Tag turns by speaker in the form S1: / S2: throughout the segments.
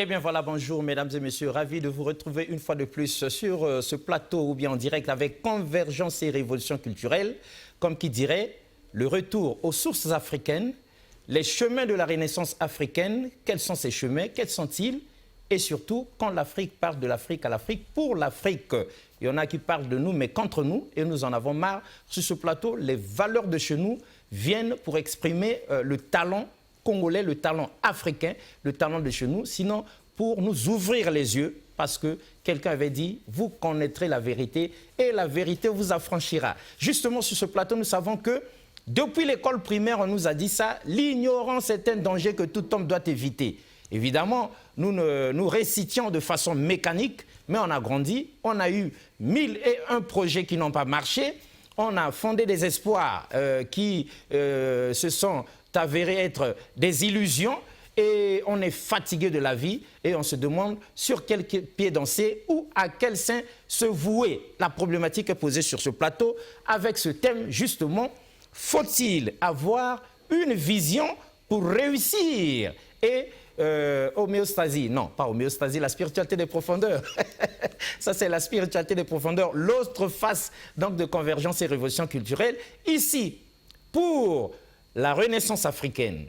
S1: Eh bien voilà, bonjour mesdames et messieurs, ravi de vous retrouver une fois de plus sur ce plateau ou bien en direct avec Convergence et Révolution culturelle, comme qui dirait le retour aux sources africaines, les chemins de la Renaissance africaine, quels sont ces chemins, quels sont-ils? Et surtout, quand l'Afrique parle de l'Afrique à l'Afrique, pour l'Afrique, il y en a qui parlent de nous, mais contre nous, et nous en avons marre. Sur ce plateau, les valeurs de chez nous viennent pour exprimer le talent congolais, le talent africain, le talent de chez nous, sinon pour nous ouvrir les yeux, parce que quelqu'un avait dit, vous connaîtrez la vérité et la vérité vous affranchira. Justement, sur ce plateau, nous savons que depuis l'école primaire, on nous a dit ça, l'ignorance est un danger que tout homme doit éviter. Évidemment, nous récitions de façon mécanique, mais on a grandi, on a eu 1001 projets qui n'ont pas marché, on a fondé des espoirs qui se sont avérés être des illusions et on est fatigué de la vie et on se demande sur quel pied danser ou à quel sein se vouer. La problématique est posée sur ce plateau avec ce thème justement, faut-il avoir une vision pour réussir? Et homéostasie, non, pas homéostasie, la spiritualité des profondeurs. Ça, c'est la spiritualité des profondeurs, l'autre face donc, de Convergence et Révolution culturelle. Ici, pour la Renaissance africaine,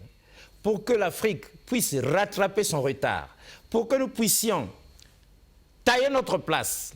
S1: pour que l'Afrique puisse rattraper son retard, pour que nous puissions tailler notre place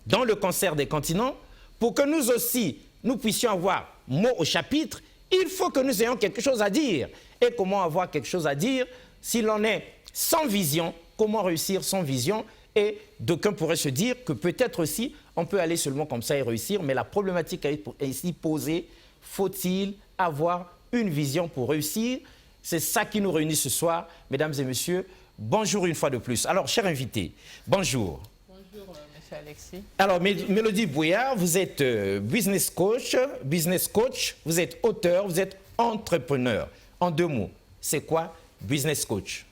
S1: dans le concert des continents, pour que nous aussi, nous puissions avoir mot au chapitre, il faut que nous ayons quelque chose à dire. Et comment avoir quelque chose à dire si l'on est sans vision? Comment réussir sans vision? Et d'aucuns pourraient se dire que peut-être aussi, on peut aller seulement comme ça et réussir, mais la problématique est ici posée. Faut-il avoir une vision pour réussir? C'est ça qui nous réunit ce soir, mesdames et messieurs. Bonjour une fois de plus. Alors, chers invités, bonjour.
S2: Bonjour, monsieur Alexis.
S1: Alors, Mélodie Bouillard, vous êtes business coach, vous êtes auteur, vous êtes entrepreneur. En deux mots, c'est quoi business coach?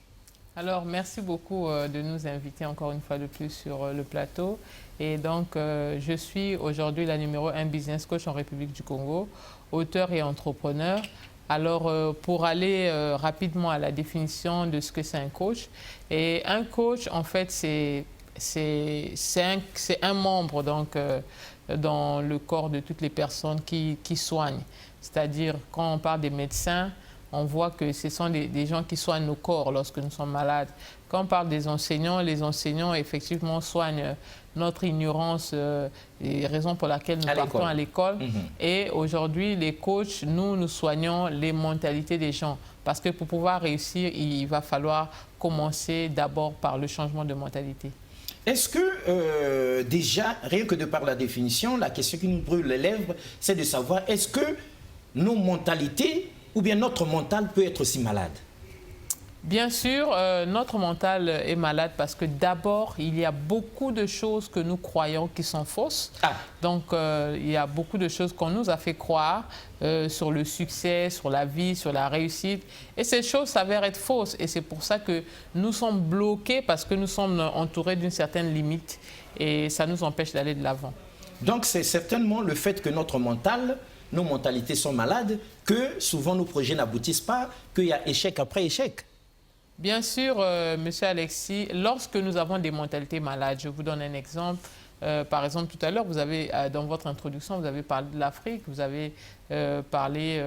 S2: Alors, merci beaucoup de nous inviter encore une fois de plus sur le plateau. Et donc, je suis aujourd'hui la numéro 1 business coach en République du Congo, auteur et entrepreneur. Alors, pour aller rapidement à la définition de ce que c'est un coach. Et un coach, en fait, c'est un membre donc, dans le corps de toutes les personnes qui soignent. C'est-à-dire, quand on parle des médecins, on voit que ce sont des gens qui soignent nos corps lorsque nous sommes malades. Quand on parle des enseignants, les enseignants effectivement soignent notre ignorance, les raisons pour lesquelles nous partons à l'école. Et aujourd'hui, les coachs, nous soignons les mentalités des gens. Parce que pour pouvoir réussir, il va falloir commencer d'abord par le changement de mentalité.
S1: Est-ce que déjà, rien que de par la définition, la question qui nous brûle les lèvres, c'est de savoir est-ce que nos mentalités ou bien notre mental peut être aussi malade?
S2: Bien sûr, notre mental est malade parce que d'abord, il y a beaucoup de choses que nous croyons qui sont fausses. Donc, il y a beaucoup de choses qu'on nous a fait croire sur le succès, sur la vie, sur la réussite. Et ces choses s'avèrent être fausses. Et c'est pour ça que nous sommes bloqués parce que nous sommes entourés d'une certaine limite. Et ça nous empêche d'aller de l'avant.
S1: Donc, c'est certainement le fait que notre mental, nos mentalités sont malades, que souvent nos projets n'aboutissent pas, qu'il y a échec après échec.
S2: Bien sûr, monsieur Alexis, lorsque nous avons des mentalités malades, je vous donne un exemple. Par exemple, tout à l'heure, vous avez, dans votre introduction, vous avez parlé de l'Afrique, vous avez parlé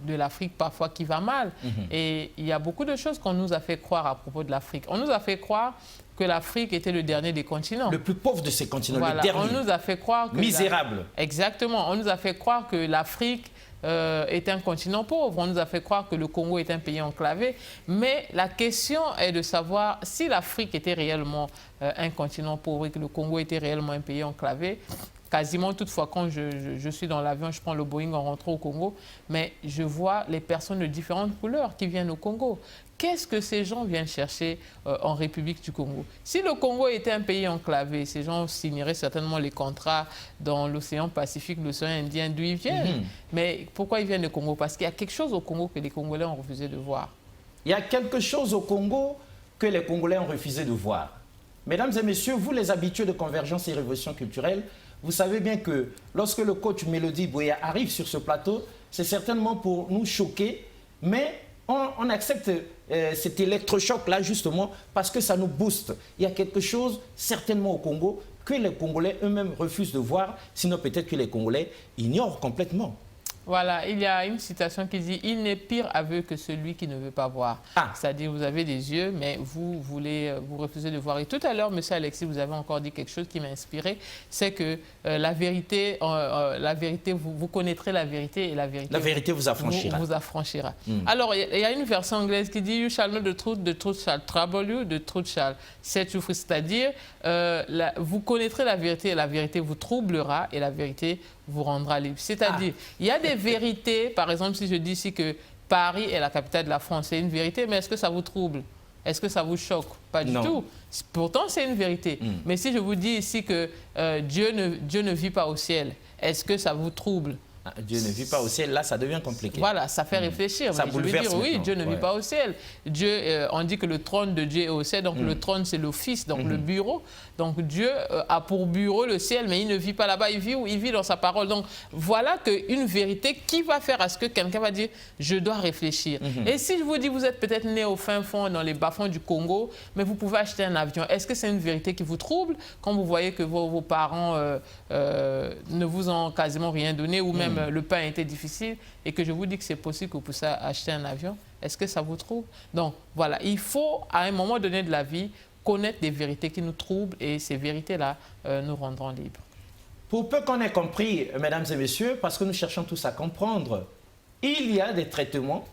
S2: de l'Afrique parfois qui va mal. Et il y a beaucoup de choses qu'on nous a fait croire à propos de l'Afrique. On nous a fait croire que l'Afrique était le dernier des continents.
S1: Le plus pauvre de ces continents,
S2: voilà.
S1: Le dernier.
S2: On nous a fait croire que...
S1: Misérable.
S2: Exactement. On nous a fait croire que l'Afrique est un continent pauvre. On nous a fait croire que le Congo est un pays enclavé. Mais la question est de savoir si l'Afrique était réellement un continent pauvre et que le Congo était réellement un pays enclavé. Quasiment toutefois, quand je suis dans l'avion, je prends le Boeing en rentrant au Congo, mais je vois les personnes de différentes couleurs qui viennent au Congo. Qu'est-ce que ces gens viennent chercher en République du Congo? Si le Congo était un pays enclavé, ces gens signeraient certainement les contrats dans l'océan Pacifique, l'océan Indien, d'où ils viennent. Mais pourquoi ils viennent au Congo? Parce qu'il y a quelque chose au Congo que les Congolais ont refusé de voir.
S1: Il y a quelque chose au Congo que les Congolais ont refusé de voir. Mesdames et messieurs, vous les habitués de Convergence et Révolution culturelle, vous savez bien que lorsque le coach Mélodie Bouillard arrive sur ce plateau, c'est certainement pour nous choquer, mais on accepte cet électrochoc-là justement parce que ça nous booste. Il y a quelque chose, certainement au Congo, que les Congolais eux-mêmes refusent de voir, sinon peut-être que les Congolais ignorent complètement.
S2: Voilà, il y a une citation qui dit « Il n'est pire aveu que celui qui ne veut pas voir
S1: Ah. ». C'est-à-dire,
S2: vous avez des yeux, mais vous refusez de voir. Et tout à l'heure, M. Alexis, vous avez encore dit quelque chose qui m'a inspiré, c'est que la vérité, vous connaîtrez la vérité et la vérité
S1: vous affranchira.
S2: Vous affranchira. Alors, il y a une version anglaise qui dit « You shall know the truth shall trouble you, the truth shall set you free ». C'est-à-dire, vous connaîtrez la vérité et la vérité vous troublera et la vérité vous rendra libre. C'est-à-dire, il y a des vérités, par exemple, si je dis ici que Paris est la capitale de la France, c'est une vérité, mais est-ce que ça vous trouble? Est-ce que ça vous choque? Pas du tout. Pourtant, c'est une vérité. Mais si je vous dis ici que Dieu ne vit pas au ciel, est-ce que ça vous trouble?
S1: Dieu ne vit pas au ciel, là, ça devient compliqué.
S2: Voilà, ça fait réfléchir.
S1: Ça bouleverse
S2: dire, oui,
S1: maintenant.
S2: Dieu ne vit pas au ciel. Dieu, on dit que le trône de Dieu est au ciel, donc le trône, c'est l'office, donc le bureau. Donc Dieu a pour bureau le ciel, mais il ne vit pas là-bas, il vit dans sa parole. Donc voilà qu'une vérité qui va faire à ce que quelqu'un va dire, je dois réfléchir. Et si je vous dis, vous êtes peut-être né au fin fond, dans les bas-fonds du Congo, mais vous pouvez acheter un avion, est-ce que c'est une vérité qui vous trouble quand vous voyez que vos parents ne vous ont quasiment rien donné, ou même le pain était difficile, et que je vous dis que c'est possible que vous puissiez acheter un avion? Est-ce que ça vous trouble? Donc voilà, il faut à un moment donné de la vie connaître des vérités qui nous troublent, et ces vérités-là nous rendront libres.
S1: Pour peu qu'on ait compris, mesdames et messieurs, parce que nous cherchons tous à comprendre, il y a des traitements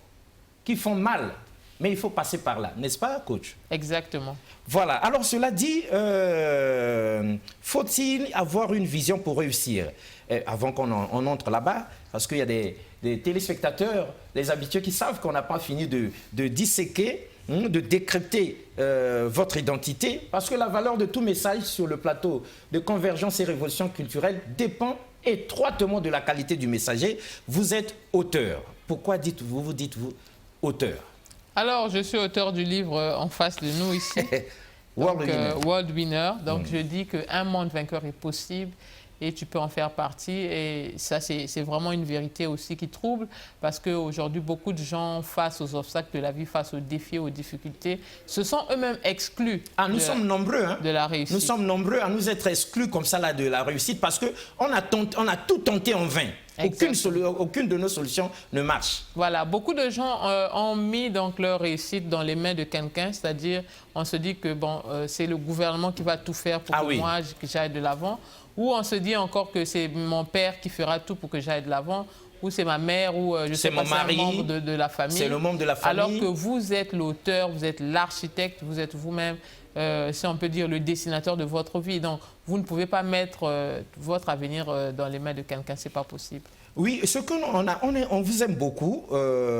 S1: qui font mal, mais il faut passer par là, n'est-ce pas, coach? Exactement. Voilà, alors cela dit, faut-il avoir une vision pour réussir? Avant qu'on entre là-bas, parce qu'il y a des téléspectateurs, les habitués qui savent qu'on n'a pas fini de disséquer, de décrypter votre identité, parce que la valeur de tout message sur le plateau de Convergence et Révolution culturelle dépend étroitement de la qualité du messager. Vous êtes auteur. Pourquoi vous dites-vous auteur?
S2: Alors, je suis auteur du livre en face de nous ici, World Winner. Donc, je dis qu'un monde vainqueur est possible, et tu peux en faire partie. Et ça, c'est vraiment une vérité aussi qui trouble, parce qu'aujourd'hui, beaucoup de gens, face aux obstacles de la vie, face aux défis, aux difficultés, se sont eux-mêmes exclus
S1: sommes nombreux, hein,
S2: de la réussite.
S1: Nous sommes nombreux à nous être exclus comme ça là, de la réussite, parce qu'on a tout tenté en vain. Aucune de nos solutions ne marche. Voilà, beaucoup de gens ont mis donc leur réussite dans les mains de quelqu'un, c'est-à-dire on se dit que bon, c'est le gouvernement qui va tout faire pour que moi j'aille de l'avant, ou on se dit encore que c'est mon père qui fera tout pour que j'aille de l'avant, ou c'est ma mère, ou je sais pas, c'est un membre de la famille. C'est le membre de la famille. Alors que vous êtes l'auteur, vous êtes l'architecte, vous êtes vous-même, si on peut dire, le dessinateur de votre vie. Donc, vous ne pouvez pas mettre votre avenir dans les mains de quelqu'un, ce n'est pas possible. Oui, ce qu'on a, on vous aime beaucoup,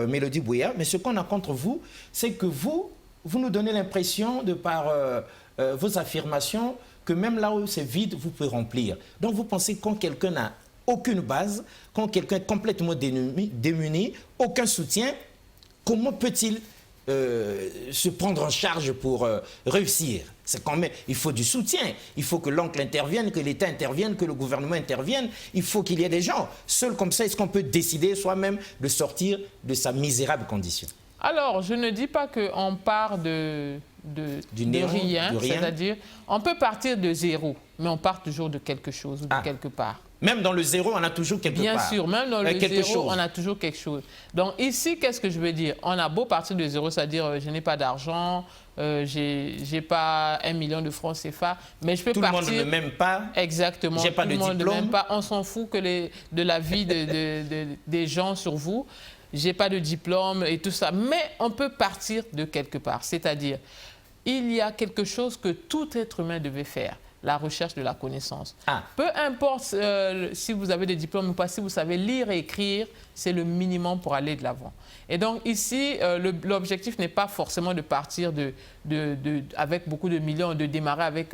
S1: Mélodie Bouya, mais ce qu'on a contre vous, c'est que vous nous donnez l'impression, de par vos affirmations, que même là où c'est vide, vous pouvez remplir. Donc, vous pensez quand quelqu'un n'a aucune base, quand quelqu'un est complètement démuni, aucun soutien, comment peut-il se prendre en charge pour réussir? C'est quand même, il faut du soutien, il faut que l'oncle intervienne, que l'État intervienne, que le gouvernement intervienne, il faut qu'il y ait des gens. Seul comme ça, est-ce qu'on peut décider soi-même de sortir de sa misérable condition? Alors, je ne dis pas qu'on part de rien, c'est-à-dire on peut partir de zéro, mais on part toujours de quelque chose ou de quelque part. Même dans le zéro, on a toujours quelque part. Bien sûr, même dans le zéro, on a toujours quelque chose. Donc ici, qu'est-ce que je veux dire? On a beau partir de zéro, c'est-à-dire je n'ai pas d'argent, j'ai pas 1 million de francs CFA, mais je peux partir... Tout le monde ne m'aime pas. Exactement. J'ai pas de diplôme. Tout le monde ne m'aime pas. On s'en fout que de la vie des gens sur vous. J'ai pas de diplôme et tout ça. Mais on peut partir de quelque part. C'est-à-dire, il y a quelque chose que tout être humain devait faire. La recherche de la connaissance. Peu importe si vous avez des diplômes ou pas, si vous savez lire et écrire, c'est le minimum pour aller de l'avant. Et donc ici, l'objectif n'est pas forcément de partir avec beaucoup de millions, de démarrer avec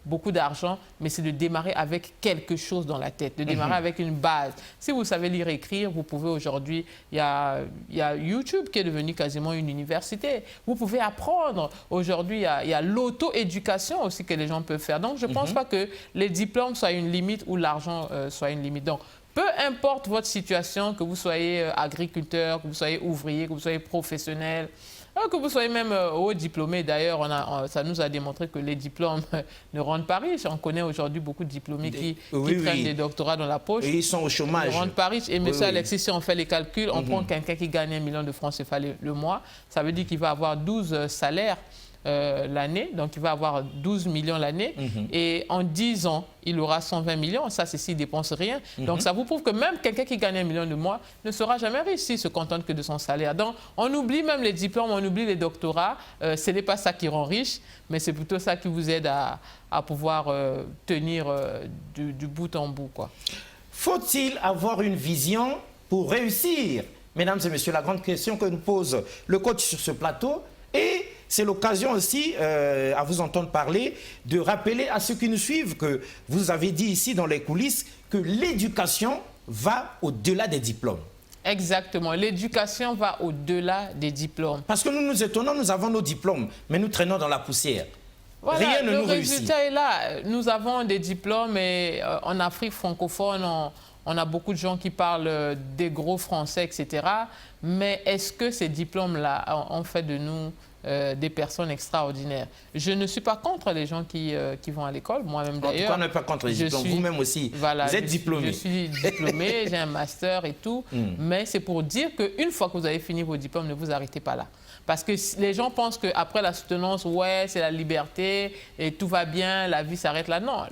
S1: beaucoup d'argent, mais c'est de démarrer avec quelque chose dans la tête, de démarrer avec une base. Si vous savez lire et écrire, vous pouvez aujourd'hui, il y a YouTube qui est devenu quasiment une université. Vous pouvez apprendre. Aujourd'hui, il y a l'auto-éducation aussi que les gens peuvent faire. Donc je ne pense pas que les diplômes soient une limite ou l'argent soit une limite. Donc,
S2: Peu importe votre situation, que vous soyez agriculteur, que vous soyez ouvrier, que vous soyez professionnel, que vous soyez même haut diplômé. D'ailleurs, ça nous a démontré que les diplômes ne rendent pas riches. On connaît aujourd'hui beaucoup de diplômés qui prennent des doctorats dans la poche.
S1: Et ils sont au chômage.
S2: Ils ne rendent pas riches. Et M. Alexis, si on fait les calculs, on prend quelqu'un qui gagne 1 million de francs CFA le mois. Ça veut dire qu'il va avoir 12 salaires l'année, donc il va avoir 12 millions l'année, et en 10 ans, il aura 120 millions, ça c'est s'il ne dépense rien. Donc ça vous prouve que même quelqu'un qui gagne 1 million de mois ne sera jamais riche s'il se contente que de son salaire. Donc on oublie même les diplômes, on oublie les doctorats, ce n'est pas ça qui rend riche, mais c'est plutôt ça qui vous aide à pouvoir tenir du bout en bout, quoi.
S1: Faut-il avoir une vision pour réussir? Mesdames et messieurs, la grande question que nous pose le coach sur ce plateau, et c'est l'occasion aussi, à vous entendre parler, de rappeler à ceux qui nous suivent que vous avez dit ici dans les coulisses que l'éducation va au-delà des diplômes.
S2: Exactement, l'éducation va au-delà des diplômes.
S1: Parce que nous nous étonnons, nous avons nos diplômes, mais nous traînons dans la poussière.
S2: Voilà,
S1: rien ne nous réussit.
S2: Le résultat est là. Nous avons des diplômes et en Afrique francophone, on a beaucoup de gens qui parlent des gros français, etc. Mais est-ce que ces diplômes-là ont fait de nous des personnes extraordinaires? Je ne suis pas contre les gens qui vont à l'école, moi-même d'ailleurs.
S1: En tout cas, on n'est pas contre les diplômes, vous-même aussi.
S2: Voilà,
S1: vous êtes diplômé.
S2: Je suis diplômé, j'ai un master et tout, mais c'est pour dire qu'une fois que vous avez fini vos diplômes, ne vous arrêtez pas là. Parce que les gens pensent qu'après la soutenance, ouais, c'est la liberté et tout va bien, la vie s'arrête là. Non,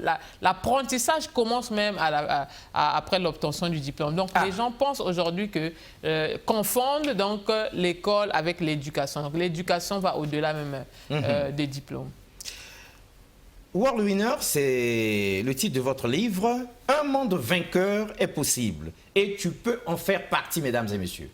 S2: l'apprentissage commence même après l'obtention du diplôme. Donc, les gens pensent aujourd'hui confondent donc l'école avec l'éducation. Donc, l'éducation va au-delà même des diplômes.
S1: World Winner, c'est le titre de votre livre. Un monde vainqueur est possible et tu peux en faire partie, mesdames et messieurs.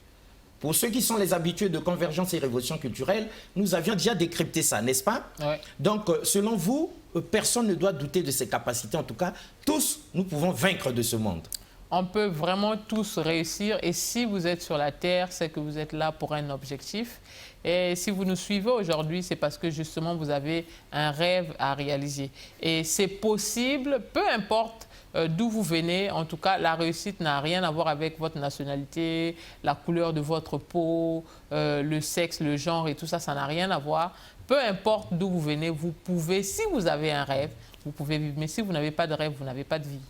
S1: Pour ceux qui sont les habitués de Convergence et Révolution culturelle, nous avions déjà décrypté ça, n'est-ce pas?
S2: Ouais.
S1: Donc, selon vous, personne ne doit douter de ses capacités. En tout cas, tous, nous pouvons vaincre de ce monde.
S2: On peut vraiment tous réussir. Et si vous êtes sur la Terre, c'est que vous êtes là pour un objectif. Et si vous nous suivez aujourd'hui, c'est parce que justement, vous avez un rêve à réaliser. Et c'est possible, peu importe d'où vous venez. En tout cas, la réussite n'a rien à voir avec votre nationalité, la couleur de votre peau, le sexe, le genre et tout ça, ça n'a rien à voir. Peu importe d'où vous venez, vous pouvez, si vous avez un rêve, vous pouvez vivre. Mais si vous n'avez pas de rêve, vous n'avez pas de vie.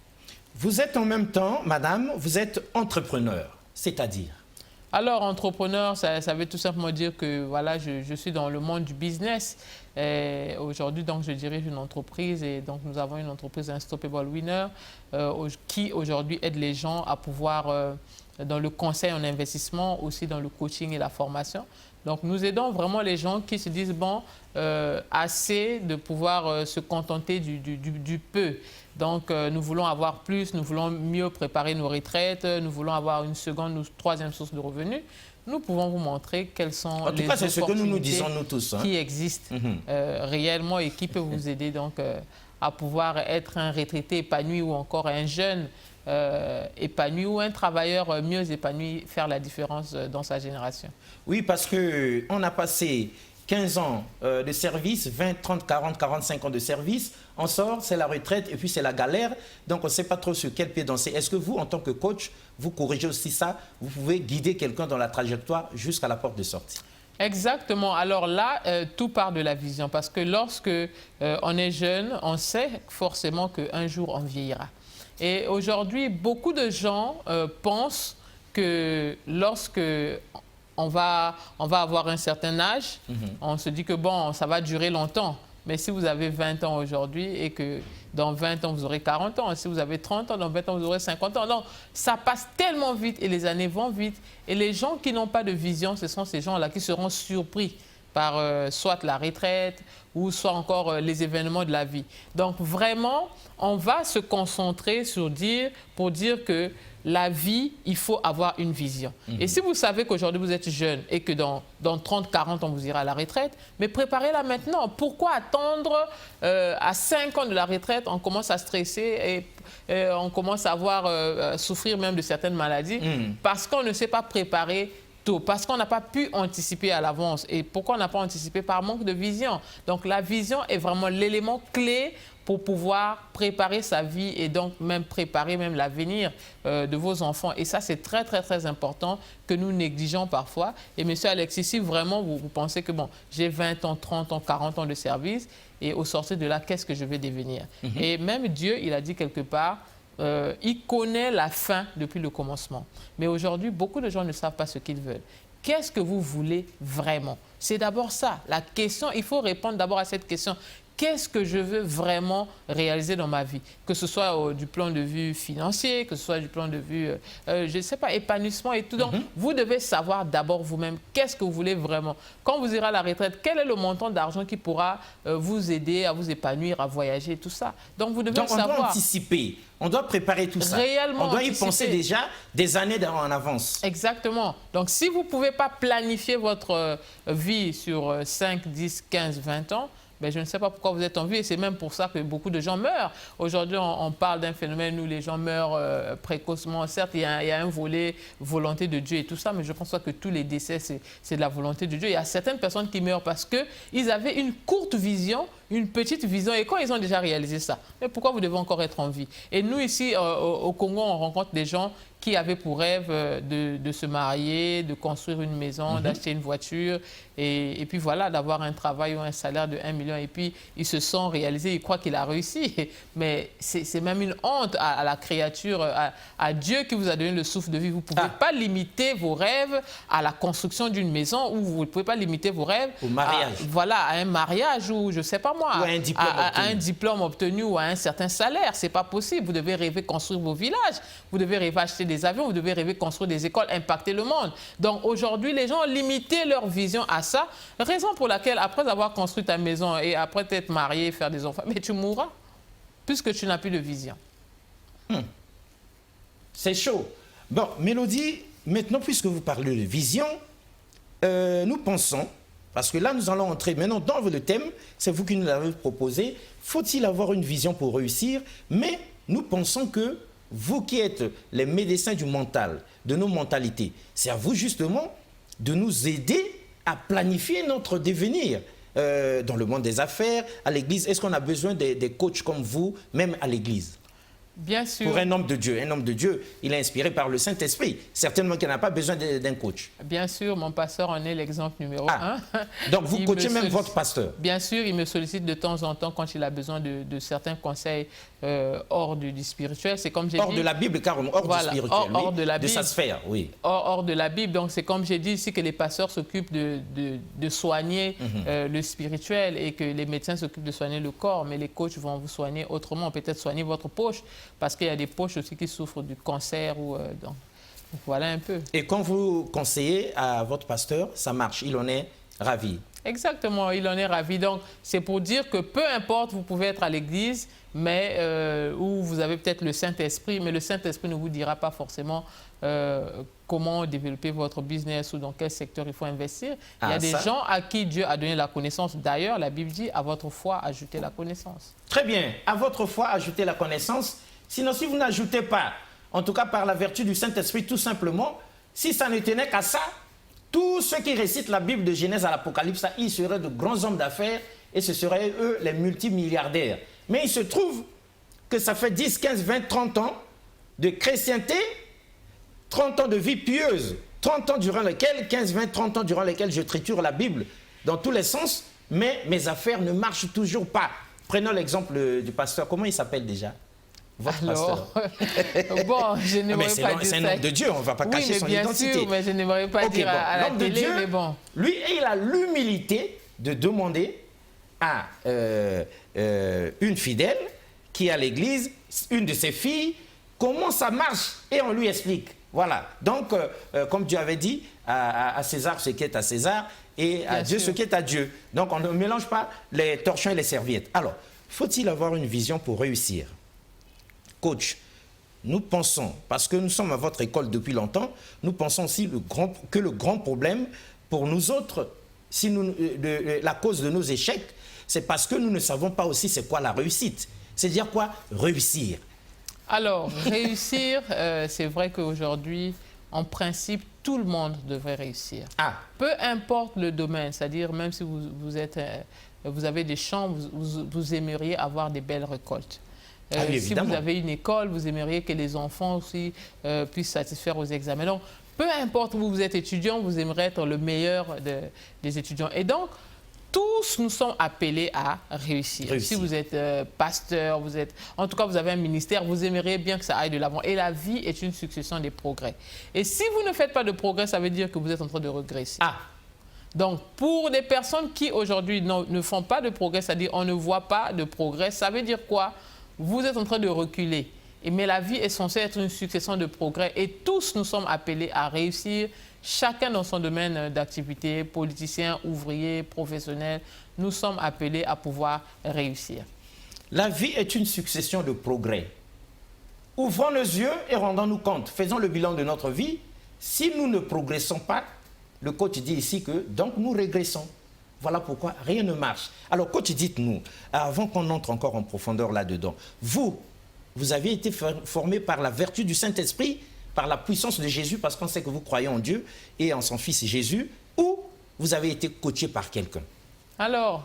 S1: Vous êtes en même temps, madame, vous êtes entrepreneur, c'est-à-dire?
S2: Alors, entrepreneur, ça veut tout simplement dire que voilà, je suis dans le monde du business. Aujourd'hui, donc, je dirige une entreprise et donc nous avons une entreprise Unstoppable Winner qui aujourd'hui aide les gens à pouvoir, dans le conseil en investissement, aussi dans le coaching et la formation. Donc, nous aidons vraiment les gens qui se disent, bon, assez de pouvoir se contenter du peu. Donc, nous voulons avoir plus, nous voulons mieux préparer nos retraites, nous voulons avoir une seconde ou troisième source de revenus. Nous pouvons vous montrer quelles sont les opportunités
S1: ce que nous disons, nous tous, hein,
S2: qui existent réellement et qui peuvent vous aider donc, à pouvoir être un retraité épanoui ou encore un jeune épanoui ou un travailleur mieux épanoui, faire la différence dans sa génération.
S1: Oui, parce qu'on a passé 15 ans de service, 20, 30, 40, 45 ans de service, on sort, c'est la retraite et puis c'est la galère. Donc on ne sait pas trop sur quel pied danser. Est-ce que vous, en tant que coach, vous corrigez aussi ça? Vous pouvez guider quelqu'un dans la trajectoire jusqu'à la porte de sortie?
S2: Exactement. Alors là, tout part de la vision. Parce que lorsque on est jeune, on sait forcément qu'un jour on vieillira. Et aujourd'hui, beaucoup de gens pensent que lorsque on va avoir un certain âge, on se dit que bon, ça va durer longtemps. Mais si vous avez 20 ans aujourd'hui et que dans 20 ans, vous aurez 40 ans, si vous avez 30 ans, dans 20 ans, vous aurez 50 ans. Donc, ça passe tellement vite et les années vont vite. Et les gens qui n'ont pas de vision, ce sont ces gens-là qui seront surpris par soit la retraite ou soit encore les événements de la vie. Donc, vraiment, on va se concentrer pour dire que la vie, il faut avoir une vision. Et si vous savez qu'aujourd'hui, vous êtes jeune et que dans 30, 40 ans, vous irez à la retraite, mais préparez-la maintenant. Pourquoi attendre à 5 ans de la retraite, on commence à stresser et on commence à souffrir même de certaines maladies parce qu'on ne sait pas préparer tôt, parce qu'on n'a pas pu anticiper à l'avance. Et pourquoi on n'a pas anticipé? Par manque de vision. Donc la vision est vraiment l'élément clé pour pouvoir préparer sa vie et donc même préparer même l'avenir de vos enfants. Et ça, c'est très, très, très important que nous négligeons parfois. Et monsieur Alexis, si vraiment vous pensez que bon, j'ai 20 ans, 30 ans, 40 ans de service et au sortir de là, qu'est-ce que je vais devenir? Et même Dieu, il a dit quelque part, il connaît la fin depuis le commencement. Mais aujourd'hui, beaucoup de gens ne savent pas ce qu'ils veulent. Qu'est-ce que vous voulez vraiment? C'est d'abord ça. La question, il faut répondre d'abord à cette question. Qu'est-ce que je veux vraiment réaliser dans ma vie? Que ce soit du plan de vue financier, que ce soit du plan de vue, je ne sais pas, épanouissement et tout. Donc, vous devez savoir d'abord vous-même qu'est-ce que vous voulez vraiment. Quand vous irez à la retraite, quel est le montant d'argent qui pourra vous aider à vous épanouir, à voyager, tout ça. Donc, vous devez savoir.
S1: On doit anticiper, on doit préparer tout ça.
S2: Réellement
S1: on doit y penser déjà des années en avance.
S2: Exactement. Donc, si vous ne pouvez pas planifier votre vie sur 5, 10, 15, 20 ans, ben, je ne sais pas pourquoi vous êtes en vie et c'est même pour ça que beaucoup de gens meurent. Aujourd'hui, on parle d'un phénomène où les gens meurent précocement. Certes, il y a un volet volonté de Dieu et tout ça, mais je pense pas que tous les décès, c'est de la volonté de Dieu. Il y a certaines personnes qui meurent parce qu'ils avaient une courte vision, une petite vision, et quand ils ont déjà réalisé ça, mais pourquoi vous devez encore être en vie? Et nous, ici, au Congo, on rencontre des gens qui avaient pour rêve de se marier, de construire une maison, d'acheter une voiture, et puis voilà, d'avoir un travail ou un salaire de 1 million. Et puis, ils se sont réalisés, ils croient qu'il a réussi. Mais c'est même une honte à la créature, à Dieu qui vous a donné le souffle de vie. Vous ne pouvez pas limiter vos rêves à la construction d'une maison, ou vous ne pouvez pas limiter vos rêves
S1: au mariage.
S2: À un mariage, ou je ne sais pas moi,
S1: ou à
S2: un diplôme obtenu ou à un certain salaire. Ce n'est pas possible. Vous devez rêver construire vos villages, vous devez rêver acheter des avions, vous devez rêver construire des écoles, impacter le monde. Donc aujourd'hui, les gens ont limité leur vision à ça, raison pour laquelle après avoir construit ta maison et après t'être marié, faire des enfants, mais tu mourras puisque tu n'as plus de vision.
S1: C'est chaud. Bon, Mélodie, maintenant puisque vous parlez de vision, nous pensons, parce que là nous allons entrer maintenant dans le thème, c'est vous qui nous l'avez proposé, faut-il avoir une vision pour réussir? Mais nous pensons que vous qui êtes les médecins du mental, de nos mentalités, c'est à vous justement de nous aider à planifier notre devenir dans le monde des affaires, à l'église. Est-ce qu'on a besoin des coachs comme vous, même à l'église?
S2: Bien sûr.
S1: Pour un homme de Dieu, il est inspiré par le Saint-Esprit. Certainement qu'il n'a pas besoin d'un coach.
S2: Bien sûr, mon pasteur en est l'exemple numéro 1.
S1: Donc vous coachez même votre pasteur? Bien
S2: sûr, il me sollicite de temps en temps quand il a besoin de certains conseils hors du spirituel. C'est comme j'ai dit.
S1: Hors de la Bible, carrément, hors du spirituel.
S2: Hors de la Bible.
S1: De sa sphère, oui.
S2: Hors de la Bible. Donc c'est comme j'ai dit ici que les pasteurs s'occupent de soigner le spirituel et que les médecins s'occupent de soigner le corps. Mais les coachs vont vous soigner autrement, peut-être soigner votre poche. Parce qu'il y a des poches aussi qui souffrent du cancer. Donc voilà un peu.
S1: Et quand vous conseillez à votre pasteur, ça marche, il en est ravi.
S2: Exactement, il en est ravi. Donc c'est pour dire que peu importe, vous pouvez être à l'église, mais où vous avez peut-être le Saint-Esprit, mais le Saint-Esprit ne vous dira pas forcément comment développer votre business ou dans quel secteur il faut investir. Il y a des gens à qui Dieu a donné la connaissance. D'ailleurs, la Bible dit, à votre foi, ajoutez la connaissance. Très
S1: bien, à votre foi, ajoutez la connaissance. Sinon, si vous n'ajoutez pas, en tout cas par la vertu du Saint-Esprit, tout simplement, si ça ne tenait qu'à ça, tous ceux qui récitent la Bible de Genèse à l'Apocalypse, ils seraient de grands hommes d'affaires et ce seraient eux les multimilliardaires. Mais il se trouve que ça fait 10, 15, 20, 30 ans de chrétienté, 30 ans de vie pieuse, 30 ans durant lesquels, 15, 20, 30 ans durant lesquels je triture la Bible dans tous les sens, mais mes affaires ne marchent toujours pas. Prenons l'exemple du pasteur, comment il s'appelle déjà? Votre pasteur.
S2: Bon, je n'aimerais pas dire ça.
S1: C'est un homme de Dieu, on ne va pas cacher son identité.
S2: Sûr, mais je n'aimerais pas dire à la télé, Dieu, mais bon.
S1: Lui, il a l'humilité de demander à une fidèle qui est à l'église, une de ses filles, comment ça marche, et on lui explique. Voilà. Donc, comme Dieu avait dit, à César ce qui est à César, et à Dieu ce qui est à Dieu. Donc, on ne mélange pas les torchons et les serviettes. Alors, faut-il avoir une vision pour réussir? Coach, nous pensons, parce que nous sommes à votre école depuis longtemps, nous pensons aussi que le grand problème pour nous autres, la cause de nos échecs, c'est parce que nous ne savons pas aussi c'est quoi la réussite. C'est-à-dire quoi? Réussir.
S2: Alors, réussir, c'est vrai qu'aujourd'hui, en principe, tout le monde devrait réussir. Peu importe le domaine, c'est-à-dire même si vous avez des champs, vous aimeriez avoir des belles récoltes. Si vous avez une école, vous aimeriez que les enfants aussi puissent satisfaire aux examens. Donc, peu importe où vous êtes étudiant, vous aimeriez être le meilleur des étudiants. Et donc, tous nous sommes appelés à réussir. Si vous êtes pasteur, en tout cas vous avez un ministère, vous aimeriez bien que ça aille de l'avant. Et la vie est une succession des progrès. Et si vous ne faites pas de progrès, ça veut dire que vous êtes en train de régresser. Donc, pour des personnes qui aujourd'hui ne font pas de progrès, c'est-à-dire on ne voit pas de progrès, ça veut dire quoi? Vous êtes en train de reculer. Mais la vie est censée être une succession de progrès et tous nous sommes appelés à réussir, chacun dans son domaine d'activité, politicien, ouvrier, professionnel, nous sommes appelés à pouvoir réussir.
S1: La vie est une succession de progrès. Ouvrons nos yeux et rendons-nous compte, faisons le bilan de notre vie. Si nous ne progressons pas, le coach dit ici que donc nous régressons. Voilà pourquoi rien ne marche. Alors coach, dites-nous, avant qu'on entre encore en profondeur là-dedans, vous avez été formé par la vertu du Saint-Esprit, par la puissance de Jésus, parce qu'on sait que vous croyez en Dieu et en son Fils Jésus, ou vous avez été coaché par quelqu'un?
S2: Alors,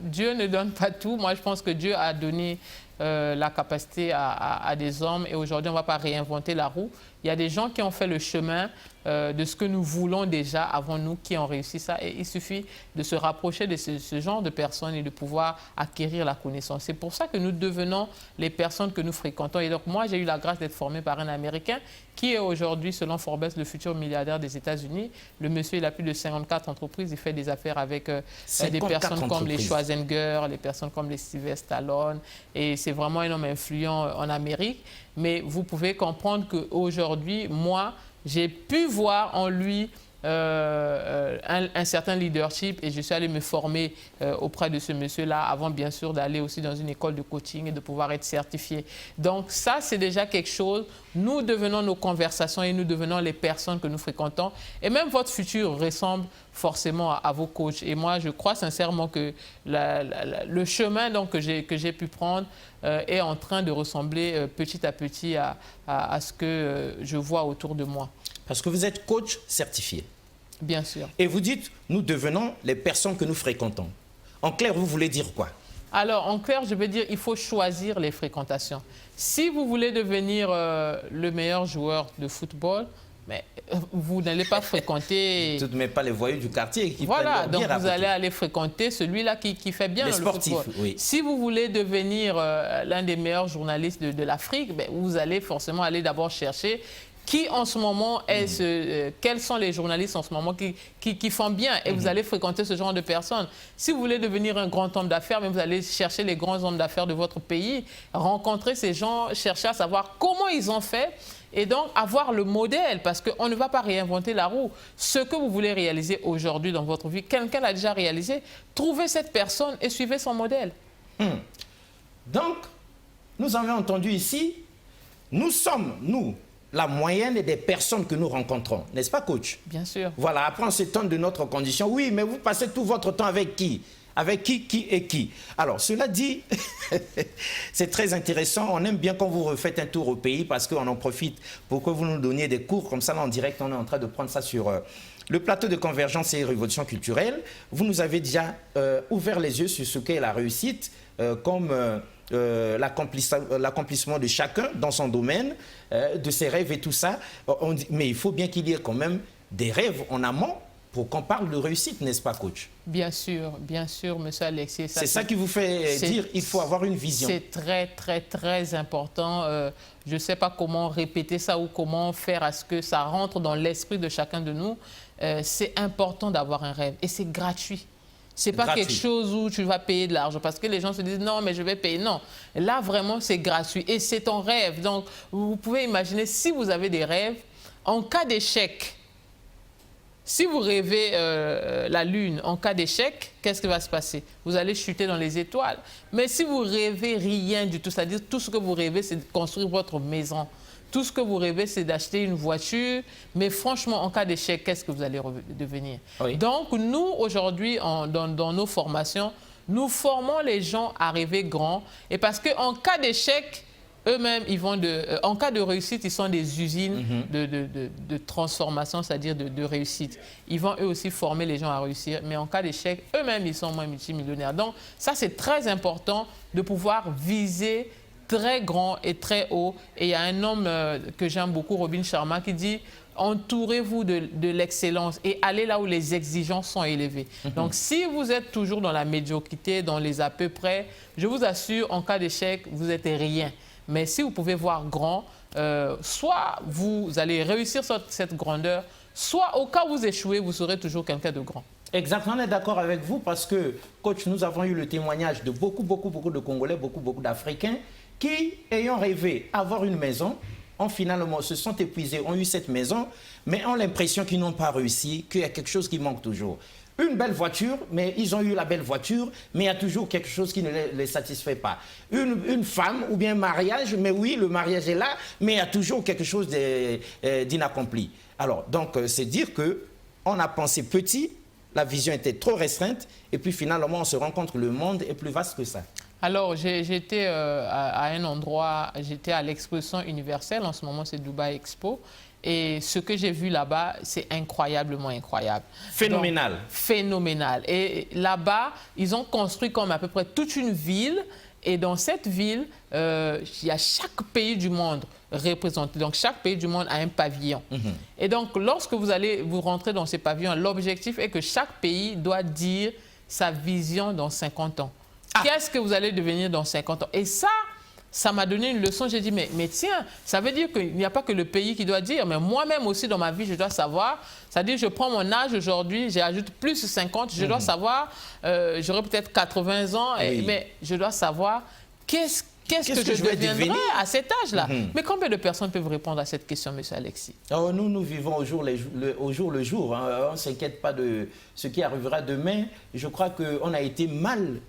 S2: Dieu ne donne pas tout. Moi, je pense que Dieu a donné la capacité à des hommes et aujourd'hui, on ne va pas réinventer la roue. Il y a des gens qui ont fait le chemin de ce que nous voulons déjà avant nous, qui ont réussi ça. Et il suffit de se rapprocher de ce genre de personnes et de pouvoir acquérir la connaissance. C'est pour ça que nous devenons les personnes que nous fréquentons. Et donc, moi, j'ai eu la grâce d'être formé par un Américain qui est aujourd'hui, selon Forbes, le futur milliardaire des États-Unis. Le monsieur, il a plus de 54 entreprises. Il fait des affaires avec des personnes comme les Schwarzenegger, les personnes comme les Sylvester Stallone. Et c'est vraiment un homme influent en Amérique. Mais vous pouvez comprendre qu'aujourd'hui, moi, j'ai pu voir en lui un certain leadership et je suis allé me former auprès de ce monsieur-là avant bien sûr d'aller aussi dans une école de coaching et de pouvoir être certifié. Donc ça, c'est déjà quelque chose. Nous devenons nos conversations et nous devenons les personnes que nous fréquentons. Et même votre futur ressemble forcément à vos coachs. Et moi, je crois sincèrement que le chemin donc, que j'ai pu prendre est en train de ressembler petit à petit à ce que je vois autour de moi.
S1: Parce que vous êtes coach certifié.
S2: Bien sûr.
S1: Et vous dites, nous devenons les personnes que nous fréquentons. En clair, vous voulez dire quoi?
S2: Alors, en clair, je veux dire, il faut choisir les fréquentations. Si vous voulez devenir le meilleur joueur de football, mais vous n'allez pas fréquenter...
S1: Tout ne met pas les voyous du quartier qui
S2: voilà, donc vous allez aller fréquenter celui-là qui fait bien
S1: le sportif,
S2: football.
S1: Oui.
S2: Si vous voulez devenir l'un des meilleurs journalistes de l'Afrique, ben, vous allez forcément aller d'abord chercher qui en ce moment quels sont les journalistes en ce moment qui font bien et vous allez fréquenter ce genre de personnes. Si vous voulez devenir un grand homme d'affaires, mais vous allez chercher les grands hommes d'affaires de votre pays, rencontrer ces gens, chercher à savoir comment ils ont fait et donc avoir le modèle parce qu'on ne va pas réinventer la roue. Ce que vous voulez réaliser aujourd'hui dans votre vie, quelqu'un l'a déjà réalisé, trouvez cette personne et suivez son modèle.
S1: Donc, nous avons entendu ici, nous sommes, nous, la moyenne des personnes que nous rencontrons. N'est-ce pas, coach?
S2: Bien sûr.
S1: Voilà, après on s'étonne de notre condition. Oui, mais vous passez tout votre temps avec qui? Avec qui et qui? Alors, cela dit, c'est très intéressant. On aime bien quand vous refaites un tour au pays parce qu'on en profite pour que vous nous donniez des cours. Comme ça, là, en direct, on est en train de prendre ça sur le plateau de Convergence et Révolution culturelle. Vous nous avez déjà ouvert les yeux sur ce qu'est la réussite comme... l'accomplissement de chacun dans son domaine, de ses rêves et tout ça. Mais il faut bien qu'il y ait quand même des rêves en amont pour qu'on parle de réussite, n'est-ce pas, coach? Bien sûr,
S2: monsieur Alexis.
S1: C'est ça qui vous fait dire qu'il faut avoir une vision.
S2: C'est très, très, très important. Je ne sais pas comment répéter ça ou comment faire à ce que ça rentre dans l'esprit de chacun de nous. C'est important d'avoir un rêve et c'est gratuit. Ce n'est pas quelque chose où tu vas payer de l'argent parce que les gens se disent non, mais je vais payer. Non, là vraiment c'est gratuit et c'est ton rêve. Donc vous pouvez imaginer si vous avez des rêves, en cas d'échec, si vous rêvez la lune, en cas d'échec, qu'est-ce qui va se passer? Vous allez chuter dans les étoiles. Mais si vous rêvez rien du tout, c'est-à-dire tout ce que vous rêvez c'est de construire votre maison. Tout ce que vous rêvez, c'est d'acheter une voiture. Mais franchement, en cas d'échec, qu'est-ce que vous allez devenir? Oui. Donc, nous, aujourd'hui, dans nos formations, nous formons les gens à rêver grand. Et parce qu'en cas d'échec, eux-mêmes, ils vont en cas de réussite, ils sont des usines de transformation, c'est-à-dire de réussite. Ils vont eux aussi former les gens à réussir, mais en cas d'échec, eux-mêmes, ils sont moins multimillionnaires. Donc ça, c'est très important de pouvoir viser très grand et très haut. Et il y a un homme que j'aime beaucoup, Robin Sharma, qui dit: entourez-vous de l'excellence et allez là où les exigences sont élevées. Donc, si vous êtes toujours dans la médiocrité, dans les à peu près, je vous assure, en cas d'échec, vous n'êtes rien. Mais si vous pouvez voir grand, soit vous allez réussir cette grandeur, soit au cas où vous échouez, vous serez toujours quelqu'un de grand.
S1: Exactement, on est d'accord avec vous parce que, coach, nous avons eu le témoignage de beaucoup de Congolais, beaucoup d'Africains qui, ayant rêvé avoir une maison, finalement se sont épuisés, ont eu cette maison, mais ont l'impression qu'ils n'ont pas réussi, qu'il y a quelque chose qui manque toujours. Une belle voiture, mais ils ont eu la belle voiture, mais il y a toujours quelque chose qui ne les satisfait pas. Une femme ou bien un mariage, mais oui, le mariage est là, mais il y a toujours quelque chose d'inaccompli. Alors, donc, c'est dire qu'on a pensé petit, la vision était trop restreinte, et puis finalement, on se rend compte que le monde est plus vaste que ça.
S2: Alors, j'étais à un endroit, j'étais à l'exposition universelle, en ce moment c'est Dubai Expo, et ce que j'ai vu là-bas, c'est incroyablement incroyable.
S1: Phénoménal.
S2: Donc, phénoménal. Et là-bas, ils ont construit comme à peu près toute une ville, et dans cette ville, il y a chaque pays du monde représenté. Donc, chaque pays du monde a un pavillon. Et donc, lorsque vous rentrez dans ces pavillons, l'objectif est que chaque pays doit dire sa vision dans 50 ans. Qu'est-ce que vous allez devenir dans 50 ans? Et ça m'a donné une leçon. J'ai dit, mais tiens, ça veut dire qu'il n'y a pas que le pays qui doit dire, mais moi-même aussi dans ma vie, je dois savoir. C'est-à-dire, je prends mon âge aujourd'hui, j'ajoute plus 50, je dois savoir, j'aurai peut-être 80 ans, mais je dois savoir qu'est-ce que je deviendrai à cet âge-là. Mais combien de personnes peuvent répondre à cette question, M. Alexis?
S1: Oh, nous vivons au jour le jour. Hein. On ne s'inquiète pas de ce qui arrivera demain. Je crois qu'on a été mal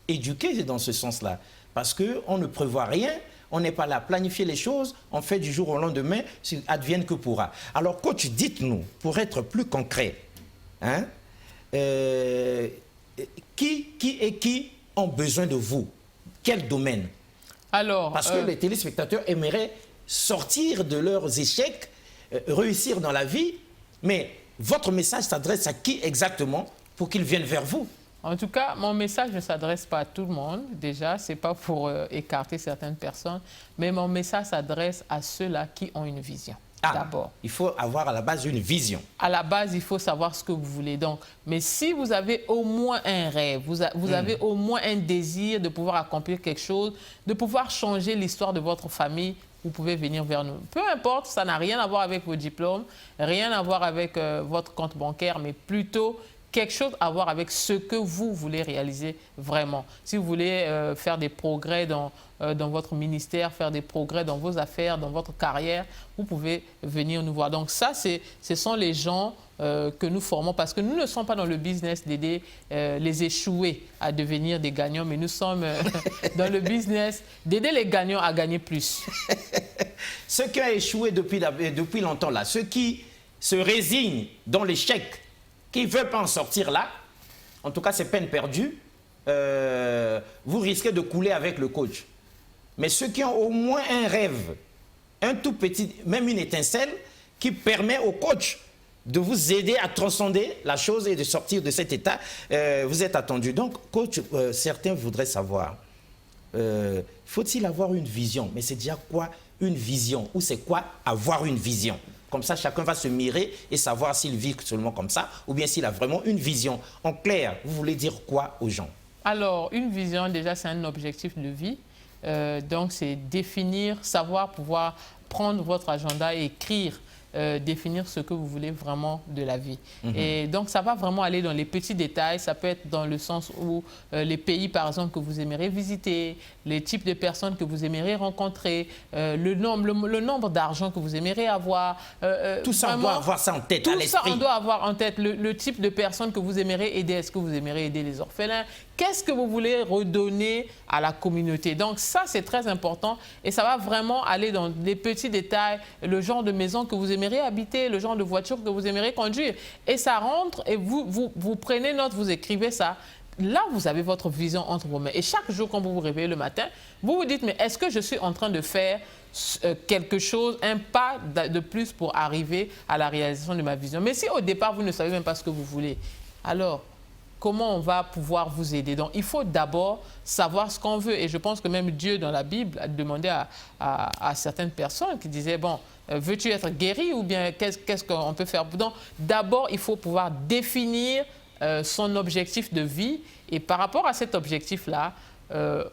S1: éduqué dans ce sens-là. Parce qu'on ne prévoit rien, on n'est pas là à planifier les choses, on fait du jour au lendemain, advienne que pourra. Alors, coach, dites-nous, pour être plus concret, hein, qui ont besoin de vous? Quel domaine?
S2: Alors,
S1: parce que les téléspectateurs aimeraient sortir de leurs échecs, réussir dans la vie, mais votre message s'adresse à qui exactement pour qu'ils viennent vers vous?
S2: En tout cas, mon message ne s'adresse pas à tout le monde, déjà, ce n'est pas pour écarter certaines personnes, mais mon message s'adresse à ceux-là qui ont une vision, d'abord.
S1: Il faut avoir à la base une vision.
S2: À la base, il faut savoir ce que vous voulez. Donc, mais si vous avez au moins un rêve, vous avez au moins un désir de pouvoir accomplir quelque chose, de pouvoir changer l'histoire de votre famille, vous pouvez venir vers nous. Peu importe, ça n'a rien à voir avec vos diplômes, rien à voir avec votre compte bancaire, mais plutôt quelque chose à voir avec ce que vous voulez réaliser vraiment. Si vous voulez faire des progrès dans votre ministère, faire des progrès dans vos affaires, dans votre carrière, vous pouvez venir nous voir. Donc ça, ce sont les gens que nous formons parce que nous ne sommes pas dans le business d'aider les échoués à devenir des gagnants, mais nous sommes dans le business d'aider les gagnants à gagner plus.
S1: Ceux qui ont échoué depuis longtemps, là, ceux qui se résignent dans l'échec, qui ne veut pas en sortir là, en tout cas c'est peine perdue, vous risquez de couler avec le coach. Mais ceux qui ont au moins un rêve, un tout petit, même une étincelle, qui permet au coach de vous aider à transcender la chose et de sortir de cet état, vous êtes attendu. Donc, coach, certains voudraient savoir, faut-il avoir une vision? Mais c'est déjà quoi une vision? Ou c'est quoi avoir une vision? Comme ça, chacun va se mirer et savoir s'il vit seulement comme ça ou bien s'il a vraiment une vision. En clair, vous voulez dire quoi aux gens?
S2: Alors, une vision, déjà, c'est un objectif de vie. Donc, c'est définir, savoir pouvoir prendre votre agenda et écrire, définir ce que vous voulez vraiment de la vie. Et donc, ça va vraiment aller dans les petits détails. Ça peut être dans le sens où les pays, par exemple, que vous aimeriez visiter, les types de personnes que vous aimeriez rencontrer, le nombre d'argent que vous aimeriez avoir.
S1: Tout ça, vraiment, on doit avoir ça en tête, à l'esprit.
S2: Tout ça, on doit avoir en tête. Le type de personnes que vous aimeriez aider. Est-ce que vous aimeriez aider les orphelins? Qu'est-ce que vous voulez redonner à la communauté? Donc ça, c'est très important et ça va vraiment aller dans les petits détails, le genre de maison que vous aimeriez habiter, le genre de voiture que vous aimeriez conduire. Et ça rentre et vous prenez note, vous écrivez ça. là, vous avez votre vision entre vos mains. Et chaque jour, quand vous vous réveillez le matin, vous vous dites, mais est-ce que je suis en train de faire quelque chose, un pas de plus pour arriver à la réalisation de ma vision? Mais si au départ, vous ne savez même pas ce que vous voulez, alors comment on va pouvoir vous aider? Donc, il faut d'abord savoir ce qu'on veut. Et je pense que même Dieu, dans la Bible, a demandé à certaines personnes qui disaient, bon, veux-tu être guéri ou bien qu'est-ce qu'on peut faire? Donc, d'abord, il faut pouvoir définir son objectif de vie. Et par rapport à cet objectif-là,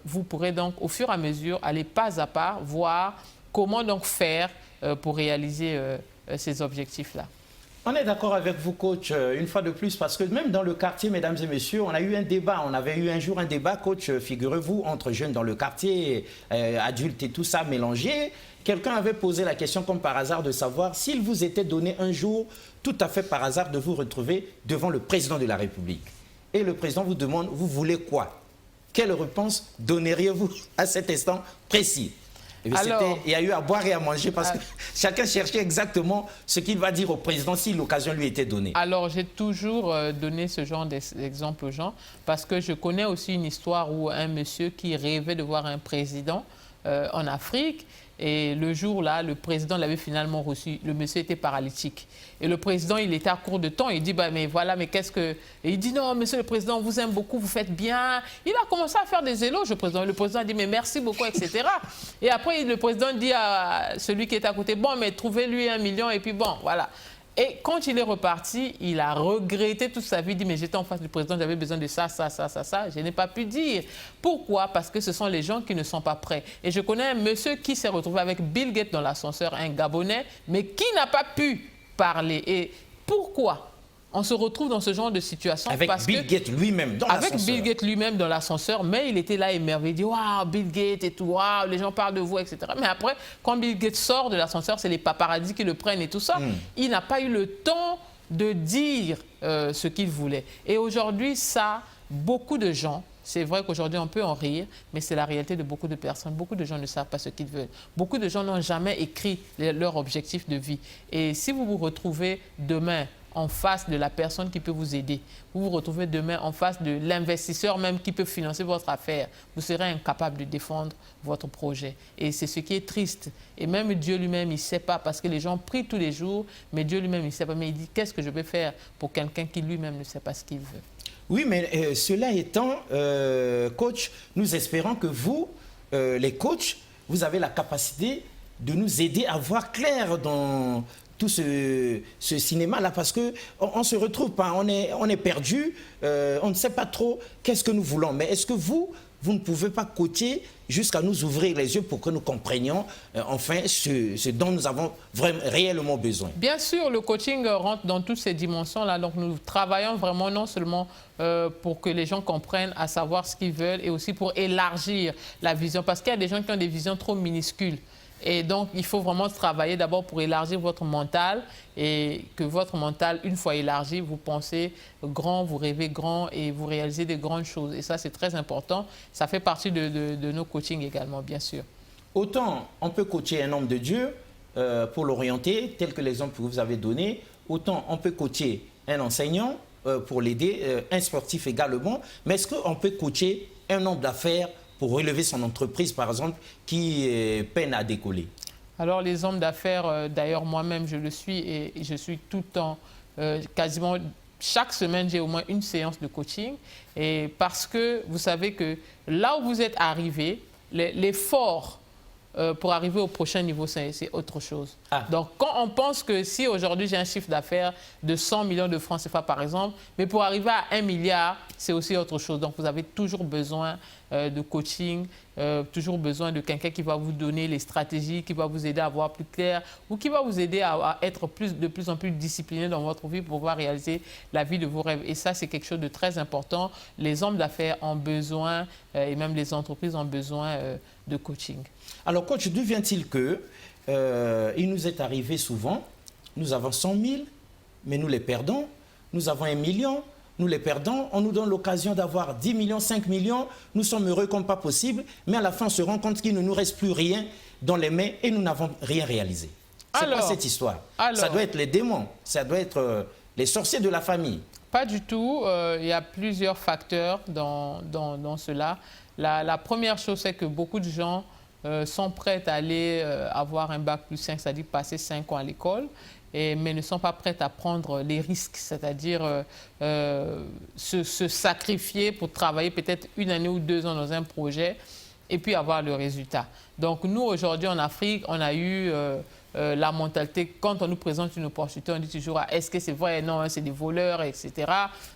S2: vous pourrez donc, au fur et à mesure, aller pas à pas, voir comment donc faire pour réaliser ces objectifs-là.
S1: On est d'accord avec vous, coach, une fois de plus, parce que même dans le quartier, mesdames et messieurs, on a eu un débat. On avait eu un jour un débat, coach, figurez-vous, entre jeunes dans le quartier, adultes et tout ça mélangé. Quelqu'un avait posé la question, comme par hasard, de savoir s'il vous était donné un jour, tout à fait par hasard, de vous retrouver devant le président de la République. Et le président vous demande, vous voulez quoi? Quelle réponse donneriez-vous à cet instant précis? Alors, il y a eu à boire et à manger parce que chacun cherchait exactement ce qu'il va dire au président si l'occasion lui était donnée.
S2: Alors, j'ai toujours donné ce genre d'exemple aux gens parce que je connais aussi une histoire où un monsieur qui rêvait de voir un président en Afrique. Et le jour-là, le président l'avait finalement reçu. Le monsieur était paralytique. Et le président, il était à court de temps. Il dit, bah, mais voilà, mais qu'est-ce que... Et il dit, non, monsieur le président, on vous aime beaucoup, vous faites bien. Il a commencé à faire des éloges, le président. Le président a dit, mais merci beaucoup, etc. Et après, le président dit à celui qui est à côté, bon, mais trouvez-lui 1 million, et puis bon, voilà. Et quand il est reparti, il a regretté toute sa vie. Il dit, mais j'étais en face du président, j'avais besoin de ça, ça, ça, ça, ça. Je n'ai pas pu dire. Pourquoi? Parce que ce sont les gens qui ne sont pas prêts. Et je connais un monsieur qui s'est retrouvé avec Bill Gates dans l'ascenseur, un Gabonais, mais qui n'a pas pu parler. Et pourquoi on se retrouve dans ce genre de situation?
S1: Avec Bill Gates lui-même dans l'ascenseur.
S2: Avec Bill Gates lui-même dans l'ascenseur, mais il était là émerveillé. Il dit, waouh, Bill Gates et tout, waouh, les gens parlent de vous, etc. Mais après, quand Bill Gates sort de l'ascenseur, c'est les paparazzis qui le prennent et tout ça. Il n'a pas eu le temps de dire ce qu'il voulait. Et aujourd'hui, ça, beaucoup de gens, c'est vrai qu'aujourd'hui, on peut en rire, mais c'est la réalité de beaucoup de personnes. Beaucoup de gens ne savent pas ce qu'ils veulent. Beaucoup de gens n'ont jamais écrit leur objectif de vie. Et si vous vous retrouvez demain en face de la personne qui peut vous aider, vous vous retrouvez demain en face de l'investisseur même qui peut financer votre affaire, vous serez incapable de défendre votre projet. Et c'est ce qui est triste. Et même Dieu lui-même, il ne sait pas, parce que les gens prient tous les jours, mais Dieu lui-même, il ne sait pas. Mais il dit, qu'est-ce que je vais faire pour quelqu'un qui lui-même ne sait pas ce qu'il veut?
S1: Oui, mais cela étant, coach, nous espérons que vous, les coachs, vous avez la capacité de nous aider à voir clair dans tout ce cinéma-là, parce qu'on ne se retrouve pas, on est perdu, on ne sait pas trop qu'est-ce que nous voulons. Mais est-ce que vous ne pouvez pas coacher jusqu'à nous ouvrir les yeux pour que nous comprenions enfin ce dont nous avons vraiment, réellement besoin?
S2: Bien sûr, le coaching rentre dans toutes ces dimensions-là. Donc nous travaillons vraiment non seulement pour que les gens comprennent à savoir ce qu'ils veulent et aussi pour élargir la vision. Parce qu'il y a des gens qui ont des visions trop minuscules. Et donc, il faut vraiment travailler d'abord pour élargir votre mental et que votre mental, une fois élargi, vous pensez grand, vous rêvez grand et vous réalisez de grandes choses. Et ça, c'est très important. Ça fait partie de nos coachings également, bien sûr.
S1: Autant on peut coacher un homme de Dieu pour l'orienter, tel que l'exemple que vous avez donné, autant on peut coacher un enseignant pour l'aider, un sportif également. Mais est-ce qu'on peut coacher un homme d'affaires pour relever son entreprise, par exemple, qui peine à décoller?
S2: Alors, les hommes d'affaires, d'ailleurs, moi-même, je le suis et je suis tout le temps, quasiment chaque semaine, j'ai au moins une séance de coaching. Et parce que vous savez que là où vous êtes arrivé, l'effort pour arriver au prochain niveau, c'est autre chose. Donc, quand on pense que si aujourd'hui j'ai un chiffre d'affaires de 100 millions de francs CFA, par exemple, mais pour arriver à 1 milliard, c'est aussi autre chose. Donc, vous avez toujours besoin de coaching, toujours besoin de quelqu'un qui va vous donner les stratégies, qui va vous aider à voir plus clair ou qui va vous aider à être de plus en plus discipliné dans votre vie pour pouvoir réaliser la vie de vos rêves. Et ça, c'est quelque chose de très important. Les hommes d'affaires ont besoin, et même les entreprises ont besoin de coaching. Alors,
S1: coach, d'où vient-il que il nous est arrivé souvent, nous avons 100 000, mais nous les perdons. Nous avons 1 million, nous les perdons. On nous donne l'occasion d'avoir 10 millions, 5 millions. Nous sommes heureux comme pas possible, mais à la fin, on se rend compte qu'il ne nous reste plus rien dans les mains et nous n'avons rien réalisé. C'est quoi cette histoire? Ça doit être les démons, ça doit être les sorciers de la famille.
S2: Pas du tout. Il y a plusieurs facteurs dans cela. La première chose, c'est que beaucoup de gens sont prêts à aller avoir un bac plus 5, c'est-à-dire passer 5 ans à l'école, mais ne sont pas prêts à prendre les risques, c'est-à-dire se sacrifier pour travailler peut-être 1 année ou 2 ans dans un projet et puis avoir le résultat. Donc nous, aujourd'hui en Afrique, on a eu la mentalité, quand on nous présente une opportunité, on dit toujours est-ce que c'est vrai, non, hein, c'est des voleurs, etc.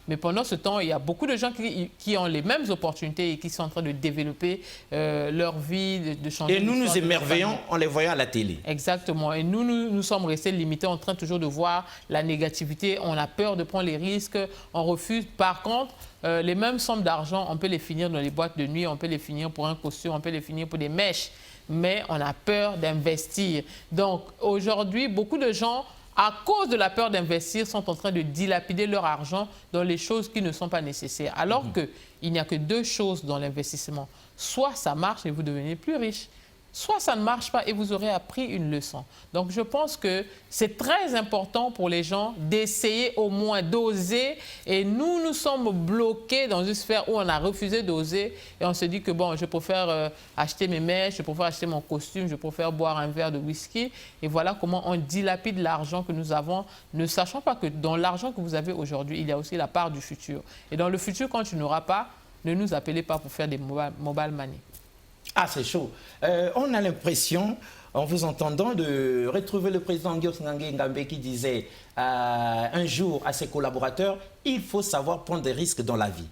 S2: Mais pendant ce temps, il y a beaucoup de gens qui ont les mêmes opportunités et qui sont en train de développer leur vie, de changer.
S1: Et nous nous émerveillons en les voyant à la télé.
S2: Exactement. Et nous sommes restés limités en train toujours de voir la négativité. On a peur de prendre les risques, on refuse. Par contre, les mêmes sommes d'argent, on peut les finir dans les boîtes de nuit, on peut les finir pour un costume, on peut les finir pour des mèches. Mais on a peur d'investir. Donc aujourd'hui, beaucoup de gens, à cause de la peur d'investir, sont en train de dilapider leur argent dans les choses qui ne sont pas nécessaires. Alors qu'il n'y a que 2 choses dans l'investissement. Soit ça marche et vous devenez plus riche, soit ça ne marche pas et vous aurez appris une leçon. Donc je pense que c'est très important pour les gens d'essayer au moins d'oser. Et nous sommes bloqués dans une sphère où on a refusé d'oser. Et on se dit que bon, je préfère acheter mes mèches, je préfère acheter mon costume, je préfère boire un verre de whisky. Et voilà comment on dilapide l'argent que nous avons, ne sachant pas que dans l'argent que vous avez aujourd'hui, il y a aussi la part du futur. Et dans le futur, quand tu n'auras pas, ne nous appelez pas pour faire des mobile money.
S1: Ah, c'est chaud. On a l'impression, en vous entendant, de retrouver le président Nguyen Ngambe qui disait un jour à ses collaborateurs, il faut savoir prendre des risques dans la vie.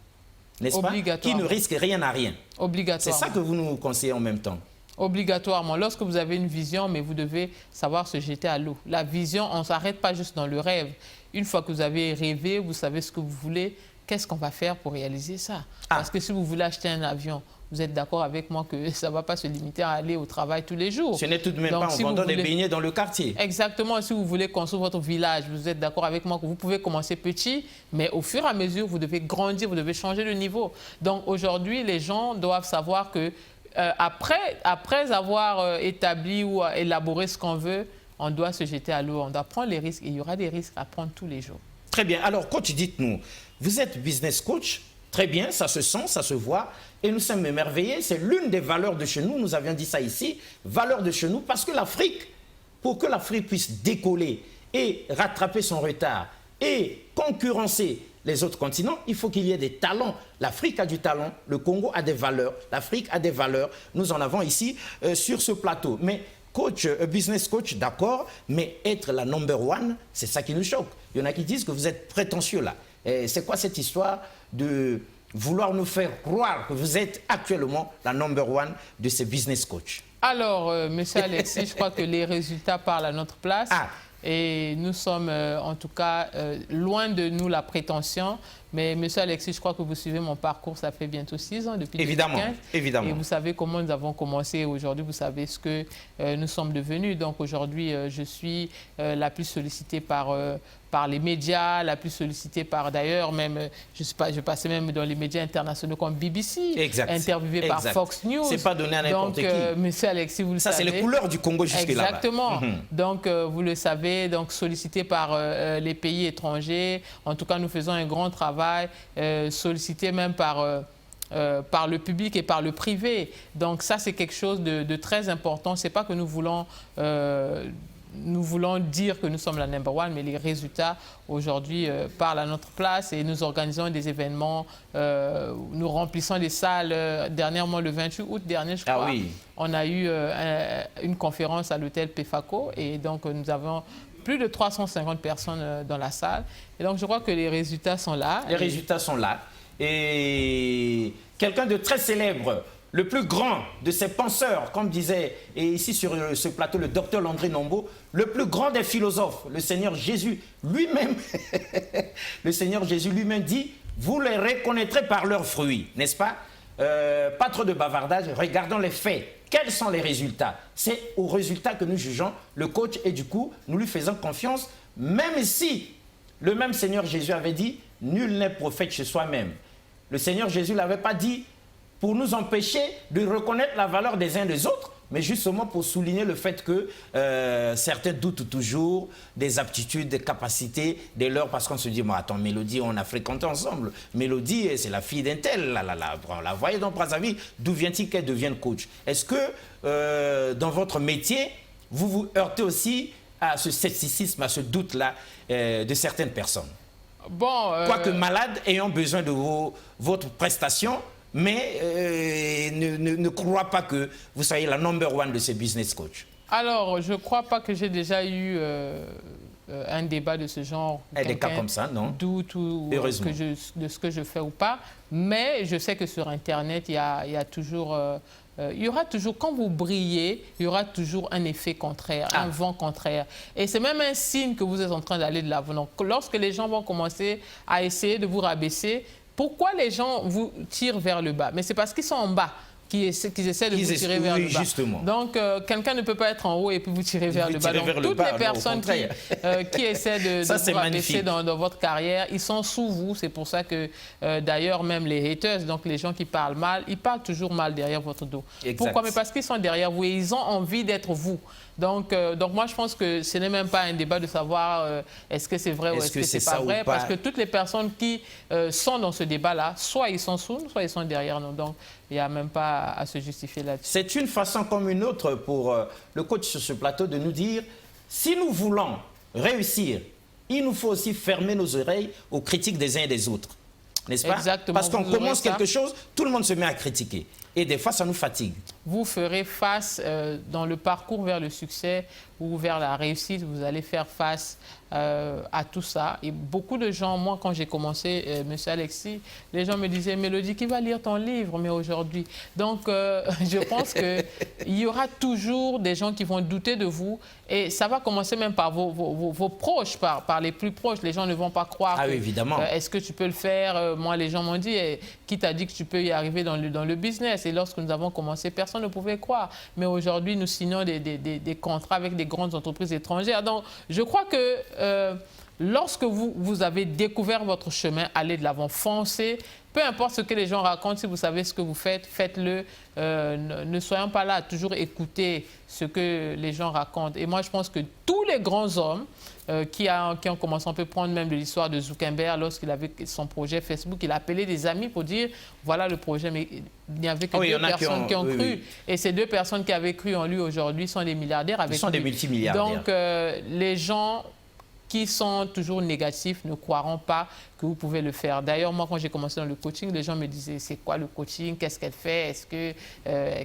S1: N'est-ce pas? Qui ne risque rien à rien.
S2: Obligatoirement.
S1: C'est ça que vous nous conseillez en même temps.
S2: Obligatoirement. Lorsque vous avez une vision, mais vous devez savoir se jeter à l'eau. La vision, on ne s'arrête pas juste dans le rêve. Une fois que vous avez rêvé, vous savez ce que vous voulez, qu'est-ce qu'on va faire pour réaliser ça? Parce que si vous voulez acheter un avion, vous êtes d'accord avec moi que ça ne va pas se limiter à aller au travail tous les jours.
S1: Ce n'est tout de même pas en vendant des beignets dans le quartier.
S2: Exactement. Si vous voulez construire votre village, vous êtes d'accord avec moi que vous pouvez commencer petit, mais au fur et à mesure, vous devez grandir, vous devez changer de niveau. Donc aujourd'hui, les gens doivent savoir que après avoir établi ou élaboré ce qu'on veut, on doit se jeter à l'eau, on doit prendre les risques et il y aura des risques à prendre tous les jours.
S1: Très bien. Alors, coach, dites-nous, vous êtes business coach. Très bien, ça se sent, ça se voit. Et nous sommes émerveillés. C'est l'une des valeurs de chez nous. Nous avions dit ça ici. Valeur de chez nous. Parce que l'Afrique, pour que l'Afrique puisse décoller et rattraper son retard et concurrencer les autres continents, il faut qu'il y ait des talents. L'Afrique a du talent. Le Congo a des valeurs. L'Afrique a des valeurs. Nous en avons ici sur ce plateau. Mais coach, business coach, d'accord. Mais être la number one, c'est ça qui nous choque. Il y en a qui disent que vous êtes prétentieux là. C'est quoi cette histoire de vouloir nous faire croire que vous êtes actuellement la number one de ces business coachs?
S2: Alors, monsieur Alexis, je crois que les résultats parlent à notre place. Et nous sommes, en tout cas, loin de nous la prétention. Mais monsieur Alexis, je crois que vous suivez mon parcours, ça fait bientôt 6 ans, depuis 2015.
S1: Évidemment.
S2: Et vous savez comment nous avons commencé. Aujourd'hui, vous savez ce que nous sommes devenus. Donc aujourd'hui, je suis la plus sollicitée par les médias, la plus sollicitée par, d'ailleurs, même, je passais même dans les médias internationaux comme BBC, interviewé par Fox News.
S1: C'est pas donné à n'importe qui.
S2: Monsieur Alexis, vous le savez.
S1: Ça, c'est les couleurs du Congo jusque-là.
S2: Exactement. Donc, vous le savez, donc sollicité par les pays étrangers. En tout cas, nous faisons un grand travail, sollicité même par le public et par le privé. Donc ça, c'est quelque chose de très important. Ce n'est pas que nous voulons dire que nous sommes la number one, mais les résultats aujourd'hui parlent à notre place et nous organisons des événements, nous remplissons des salles. Dernièrement, le 28 août dernier, je crois, on a eu une conférence à l'hôtel Pefaco et donc nous avons plus de 350 personnes dans la salle. Et donc, je crois que les résultats sont là.
S1: Les résultats sont là. Et quelqu'un de très célèbre, le plus grand de ces penseurs, comme disait, et ici sur ce plateau, le docteur Landry Nombo, le plus grand des philosophes, le Seigneur Jésus lui-même, le Seigneur Jésus lui-même dit, vous les reconnaîtrez par leurs fruits, n'est-ce pas? Pas trop de bavardage, regardons les faits. Quels sont les résultats? C'est aux résultats que nous jugeons le coach et du coup, nous lui faisons confiance, même si le même Seigneur Jésus avait dit, nul n'est prophète chez soi-même. Le Seigneur Jésus ne l'avait pas dit pour nous empêcher de reconnaître la valeur des uns des autres, mais justement pour souligner le fait que certains doutent toujours des aptitudes, des capacités, des leurs, parce qu'on se dit, bon, attends, Mélodie, on a fréquenté ensemble. Mélodie, c'est la fille d'un tel, on la voyait dans Brazzaville, d'où vient-il qu'elle devienne coach? Est-ce que dans votre métier, vous vous heurtez aussi à ce scepticisme, à ce doute-là de certaines personnes?
S2: Bon,
S1: quoique malades, ayant besoin de votre prestation, mais ne crois pas que vous soyez la number one de ces business coachs.
S2: Alors, je ne crois pas que j'ai déjà eu un débat de ce genre.
S1: Des cas comme ça, non?
S2: Doute de ce que je fais ou pas. Mais je sais que sur Internet, il y a toujours... il y aura toujours, quand vous brillez, il y aura toujours un effet contraire, un vent contraire. Et c'est même un signe que vous êtes en train d'aller de l'avant. Donc, lorsque les gens vont commencer à essayer de vous rabaisser, pourquoi les gens vous tirent vers le bas? Mais c'est parce qu'ils sont en bas qu'ils essaient de vous tirer vers le bas.
S1: Justement.
S2: Donc, quelqu'un ne peut pas être en haut et puis vous tirer vers le bas. Donc, toutes les personnes qui essaient de vous rabaisser dans votre carrière, ils sont sous vous. C'est pour ça que, d'ailleurs, même les haters, donc les gens qui parlent mal, ils parlent toujours mal derrière votre dos.
S1: Exact.
S2: Pourquoi? Mais parce qu'ils sont derrière vous et ils ont envie d'être vous. Donc moi, je pense que ce n'est même pas un débat de savoir est-ce que c'est vrai ou est-ce que c'est pas vrai. Parce que toutes les personnes qui sont dans ce débat-là, soit ils sont sous nous, soit ils sont derrière nous. Donc, il n'y a même pas à se justifier là-dessus.
S1: C'est une façon comme une autre pour le coach sur ce plateau de nous dire, si nous voulons réussir, il nous faut aussi fermer nos oreilles aux critiques des uns et des autres. N'est-ce pas?
S2: Exactement.
S1: Parce qu'on commence quelque chose, tout le monde se met à critiquer. Et des fois, ça nous fatigue.
S2: Vous ferez face, dans le parcours vers le succès ou vers la réussite, vous allez faire face à tout ça. Et beaucoup de gens, moi, quand j'ai commencé, monsieur Alexis, les gens me disaient, Mélodie, qui va lire ton livre? Mais aujourd'hui, donc, je pense qu'il y aura toujours des gens qui vont douter de vous. Et ça va commencer même par vos proches, par les plus proches. Les gens ne vont pas croire.
S1: Ah oui, évidemment.
S2: Est-ce que tu peux le faire? Moi, les gens m'ont dit, qui t'a dit que tu peux y arriver dans le business? Et lorsque nous avons commencé, personne ne pouvait croire. Mais aujourd'hui, nous signons des contrats avec des grandes entreprises étrangères. Donc, je crois que lorsque vous avez découvert votre chemin, allez de l'avant, foncez. Peu importe ce que les gens racontent, si vous savez ce que vous faites, faites-le. Ne soyons pas là à toujours écouter ce que les gens racontent. Et moi, je pense que tous les grands hommes qui ont commencé, on peut prendre même de l'histoire de Zuckerberg, lorsqu'il avait son projet Facebook, il a appelé des amis pour dire, voilà le projet, mais il n'y avait que deux personnes qui ont cru. Oui. Et ces deux personnes qui avaient cru en lui aujourd'hui sont des milliardaires avec lui.
S1: Ils sont des multimilliardaires.
S2: Donc, les gens qui sont toujours négatifs ne croiront pas que vous pouvez le faire. D'ailleurs, moi, quand j'ai commencé dans le coaching, les gens me disaient, c'est quoi le coaching? Qu'est-ce qu'elle fait?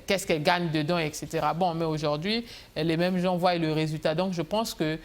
S2: Qu'est-ce qu'elle gagne dedans, etc. Bon, mais aujourd'hui, les mêmes gens voient le résultat. Donc, je pense que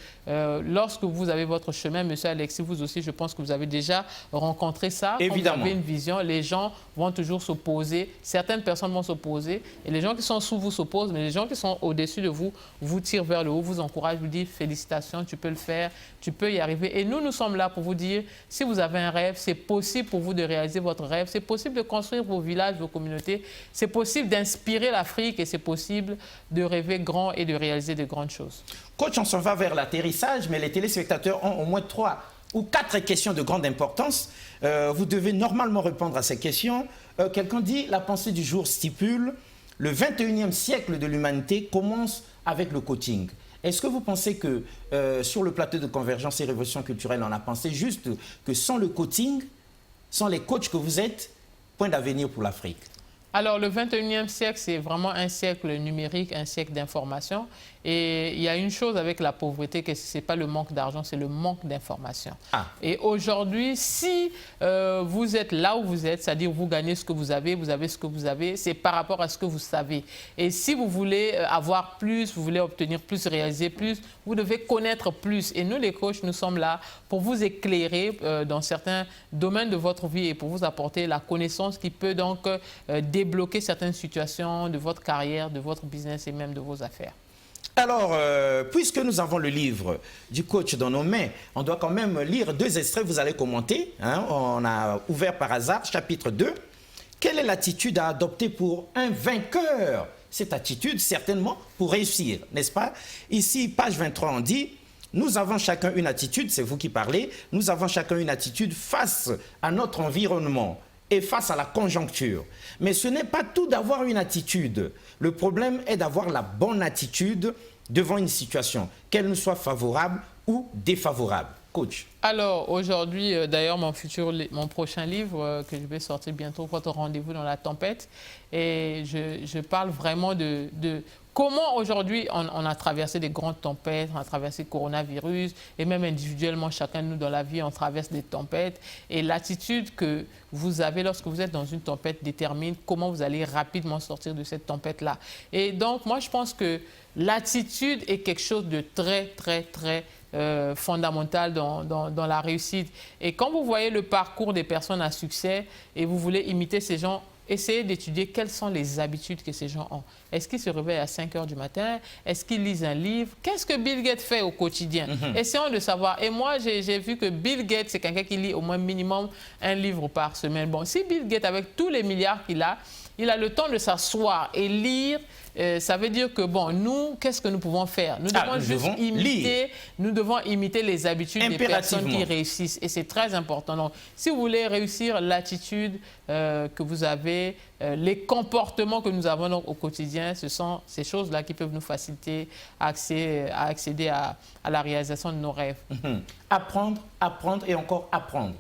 S2: lorsque vous avez votre chemin, monsieur Alexis, vous aussi, je pense que vous avez déjà rencontré ça.
S1: Évidemment.
S2: Quand vous avez une vision, les gens vont toujours s'opposer. Certaines personnes vont s'opposer. Et les gens qui sont sous vous s'opposent, mais les gens qui sont au-dessus de vous, vous tirent vers le haut, vous encouragent, vous disent félicitations, tu peux le faire, tu peux y arriver. Et nous sommes là pour vous dire, si vous avez un rêve, c'est possible pour vous de réaliser votre rêve, c'est possible de construire vos villages, vos communautés, c'est possible d'inspirer l'Afrique et c'est possible de rêver grand et de réaliser de grandes choses.
S1: Coach, on s'en va vers l'atterrissage, mais les téléspectateurs ont au moins 3 ou 4 questions de grande importance. Vous devez normalement répondre à ces questions. Quelqu'un dit, la pensée du jour stipule, le 21e siècle de l'humanité commence avec le coaching. Est-ce que vous pensez que sur le plateau de Convergence et Révolution culturelle, on a pensé juste que sans le coaching, sans les coachs que vous êtes, point d'avenir pour l'Afrique?
S2: Alors, le 21e siècle, c'est vraiment un siècle numérique, un siècle d'information. Et il y a une chose avec la pauvreté, que ce n'est pas le manque d'argent, c'est le manque d'information. Et aujourd'hui, si vous êtes là où vous êtes, c'est-à-dire vous gagnez ce que vous avez ce que vous avez, c'est par rapport à ce que vous savez. Et si vous voulez avoir plus, vous voulez obtenir plus, réaliser plus, vous devez connaître plus. Et nous, les coachs, nous sommes là pour vous éclairer dans certains domaines de votre vie et pour vous apporter la connaissance qui peut donc débloquer certaines situations de votre carrière, de votre business et même de vos affaires.
S1: Alors, puisque nous avons le livre du coach dans nos mains, on doit quand même lire 2 extraits, vous allez commenter. Hein, on a ouvert par hasard, chapitre 2. Quelle est l'attitude à adopter pour un vainqueur? Cette attitude, certainement, pour réussir, n'est-ce pas? Ici, page 23, on dit, nous avons chacun une attitude, c'est vous qui parlez, nous avons chacun une attitude face à notre environnement. et face à la conjoncture. Mais ce n'est pas tout d'avoir une attitude. Le problème est d'avoir la bonne attitude devant une situation, qu'elle nous soit favorable ou défavorable. Coach.
S2: Alors aujourd'hui, d'ailleurs, mon prochain livre que je vais sortir bientôt, Votre rendez-vous dans la tempête, et je parle vraiment de comment aujourd'hui on a traversé des grandes tempêtes, on a traversé le coronavirus, et même individuellement, chacun de nous dans la vie, on traverse des tempêtes. Et l'attitude que vous avez lorsque vous êtes dans une tempête détermine comment vous allez rapidement sortir de cette tempête-là. Et donc, moi, je pense que l'attitude est quelque chose de très fondamental dans la réussite. Et quand vous voyez le parcours des personnes à succès et vous voulez imiter ces gens, essayez d'étudier quelles sont les habitudes que ces gens ont. Est-ce qu'ils se réveillent à 5 h du matin? Est-ce qu'ils lisent un livre? Qu'est-ce que Bill Gates fait au quotidien? Essayons de savoir. Et moi, j'ai vu que Bill Gates, c'est quelqu'un qui lit au moins minimum un livre par semaine. Bon, si Bill Gates, avec tous les milliards qu'il a, il a le temps de s'asseoir et lire, ça veut dire que, bon, nous, qu'est-ce que nous pouvons faire? Nous devons imiter les habitudes des personnes qui réussissent. Et c'est très important. Donc, si vous voulez réussir l'attitude que vous avez, les comportements que nous avons donc au quotidien, ce sont ces choses-là qui peuvent nous faciliter à accéder à la réalisation de nos rêves.
S1: Apprendre, apprendre et encore apprendre.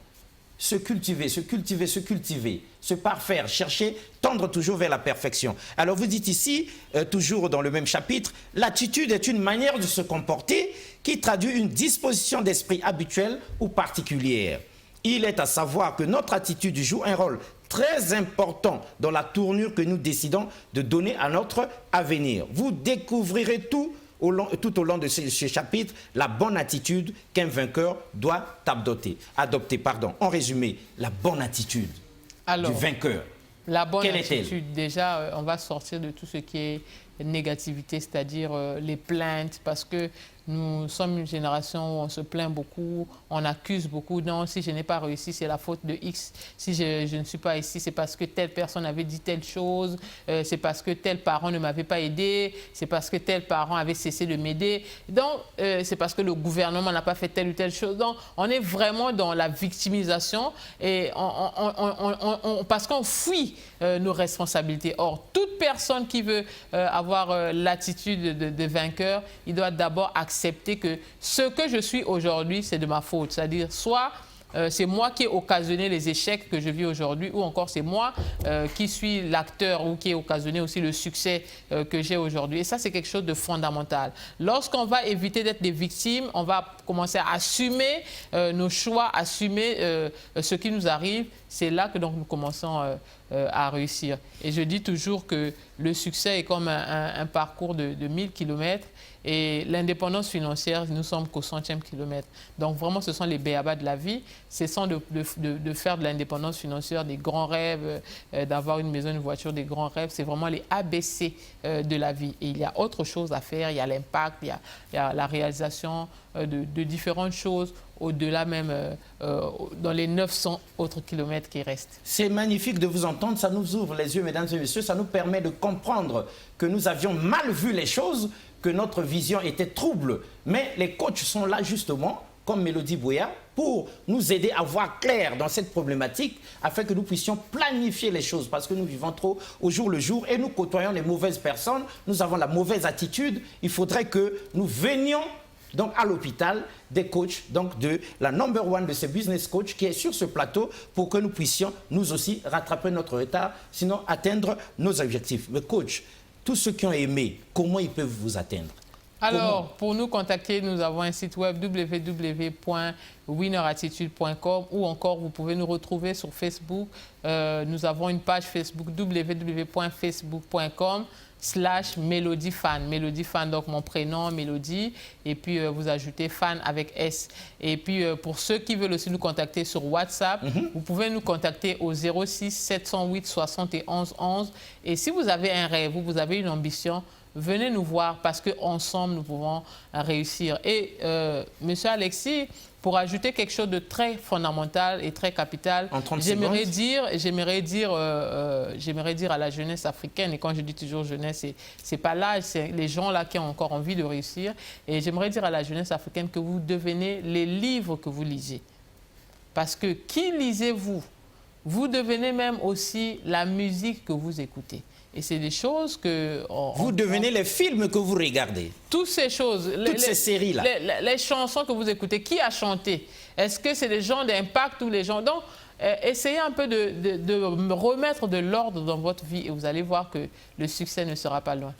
S1: Se cultiver, se cultiver, se cultiver, se parfaire, chercher, tendre toujours vers la perfection. Alors vous dites ici, toujours dans le même chapitre, l'attitude est une manière de se comporter qui traduit une disposition d'esprit habituelle ou particulière. Il est à savoir que notre attitude joue un rôle très important dans la tournure que nous décidons de donner à notre avenir. Vous découvrirez tout au long de ce chapitre, la bonne attitude qu'un vainqueur doit adopter. En résumé, la bonne attitude du vainqueur.
S2: La bonne attitude, déjà, on va sortir de tout ce qui est négativité, c'est-à-dire les plaintes, parce que nous sommes une génération où on se plaint beaucoup, on accuse beaucoup. Non, si je n'ai pas réussi, c'est la faute de X. Si je ne suis pas ici, c'est parce que telle personne avait dit telle chose, c'est parce que tel parent ne m'avait pas aidé, c'est parce que tel parent avait cessé de m'aider. Donc, c'est parce que le gouvernement n'a pas fait telle ou telle chose. Donc, on est vraiment dans la victimisation et parce qu'on fuit nos responsabilités. Or, toute personne qui veut avoir l'attitude de vainqueur, il doit d'abord accepter que ce que je suis aujourd'hui, c'est de ma faute. C'est-à-dire, soit c'est moi qui ai occasionné les échecs que je vis aujourd'hui, ou encore c'est moi qui suis l'acteur ou qui ai occasionné aussi le succès que j'ai aujourd'hui. Et ça, c'est quelque chose de fondamental. Lorsqu'on va éviter d'être des victimes, on va commencer à assumer nos choix, assumer ce qui nous arrive. C'est là que donc, nous commençons à réussir. Et je dis toujours que le succès est comme un parcours de 1000 km. Et l'indépendance financière, nous sommes qu'au 100e kilomètre. Donc vraiment, ce sont les b.a.-ba de la vie. Ce sont de faire de l'indépendance financière des grands rêves, d'avoir une maison, une voiture, des grands rêves. C'est vraiment les ABC de la vie. Et il y a autre chose à faire. Il y a l'impact, il y a la réalisation de différentes choses au-delà même, dans les 900 autres kilomètres qui restent.
S1: C'est magnifique de vous entendre, ça nous ouvre les yeux, mesdames et messieurs, ça nous permet de comprendre que nous avions mal vu les choses, que notre vision était trouble. Mais les coachs sont là justement, comme Mélodie Bouya, pour nous aider à voir clair dans cette problématique, afin que nous puissions planifier les choses, parce que nous vivons trop au jour le jour et nous côtoyons les mauvaises personnes, nous avons la mauvaise attitude. Il faudrait que nous venions donc à l'hôpital des coachs, donc de la number one de ces business coachs qui est sur ce plateau pour que nous puissions nous aussi rattraper notre retard, sinon atteindre nos objectifs. Mais coach, tous ceux qui ont aimé, comment ils peuvent vous atteindre?
S2: Alors, pour nous contacter, nous avons un site web www.winnerattitude.com ou encore vous pouvez nous retrouver sur Facebook. Nous avons une page Facebook www.facebook.com/MélodieFan. MélodieFan, donc mon prénom, Mélodie, et puis vous ajoutez fan avec S. Et puis pour ceux qui veulent aussi nous contacter sur WhatsApp, vous pouvez nous contacter au 06 708 71 11. Et si vous avez un rêve ou vous avez une ambition, venez nous voir parce qu'ensemble, nous pouvons réussir. Et Monsieur Alexis, pour ajouter quelque chose de très fondamental et très capital, j'aimerais dire à la jeunesse africaine, et quand je dis toujours jeunesse, c'est pas l'âge, c'est les gens là qui ont encore envie de réussir. Et j'aimerais dire à la jeunesse africaine que vous devenez les livres que vous lisez. Parce que qui lisez-vous vous devenez même aussi la musique que vous écoutez. Et c'est des choses que...
S1: Vous devenez les films que vous regardez.
S2: Toutes ces choses.
S1: Toutes ces séries-là.
S2: Les chansons que vous écoutez. Qui a chanté? Est-ce que c'est des gens d'Impact ou les gens... Donc, essayez un peu de remettre de l'ordre dans votre vie et vous allez voir que le succès ne sera pas loin.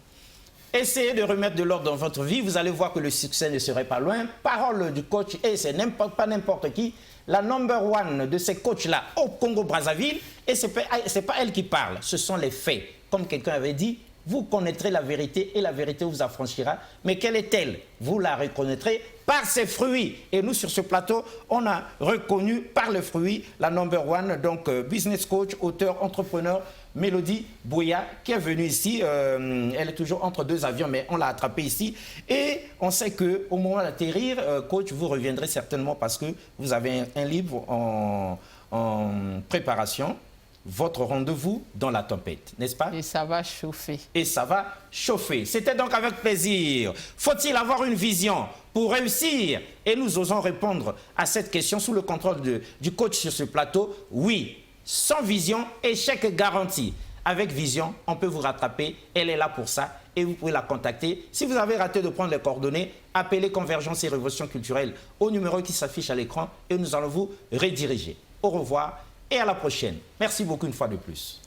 S1: Essayez de remettre de l'ordre dans votre vie, vous allez voir que le succès ne serait pas loin. Parole du coach, et c'est pas n'importe qui, la number one de ces coachs-là au Congo-Brazzaville, et ce n'est pas elle qui parle, ce sont les faits. Comme quelqu'un avait dit, vous connaîtrez la vérité et la vérité vous affranchira. Mais quelle est-elle? Vous la reconnaîtrez par ses fruits. Et nous, sur ce plateau, on a reconnu par les fruits la number one, donc business coach, auteur, entrepreneur, Mélodie Bouya, qui est venue ici. Elle est toujours entre deux avions, mais on l'a attrapée ici. Et on sait qu'au moment d'atterrir, coach, vous reviendrez certainement parce que vous avez un livre en préparation. Votre rendez-vous dans la tempête, n'est-ce pas?
S2: Et ça va chauffer.
S1: Et ça va chauffer. C'était donc avec plaisir. Faut-il avoir une vision pour réussir? Et nous osons répondre à cette question sous le contrôle du coach sur ce plateau. Oui, sans vision, échec garanti. Avec vision, on peut vous rattraper. Elle est là pour ça et vous pouvez la contacter. Si vous avez raté de prendre les coordonnées, appelez Convergence et Révolution Culturelle au numéro qui s'affiche à l'écran et nous allons vous rediriger. Au revoir et à la prochaine. Merci beaucoup une fois de plus.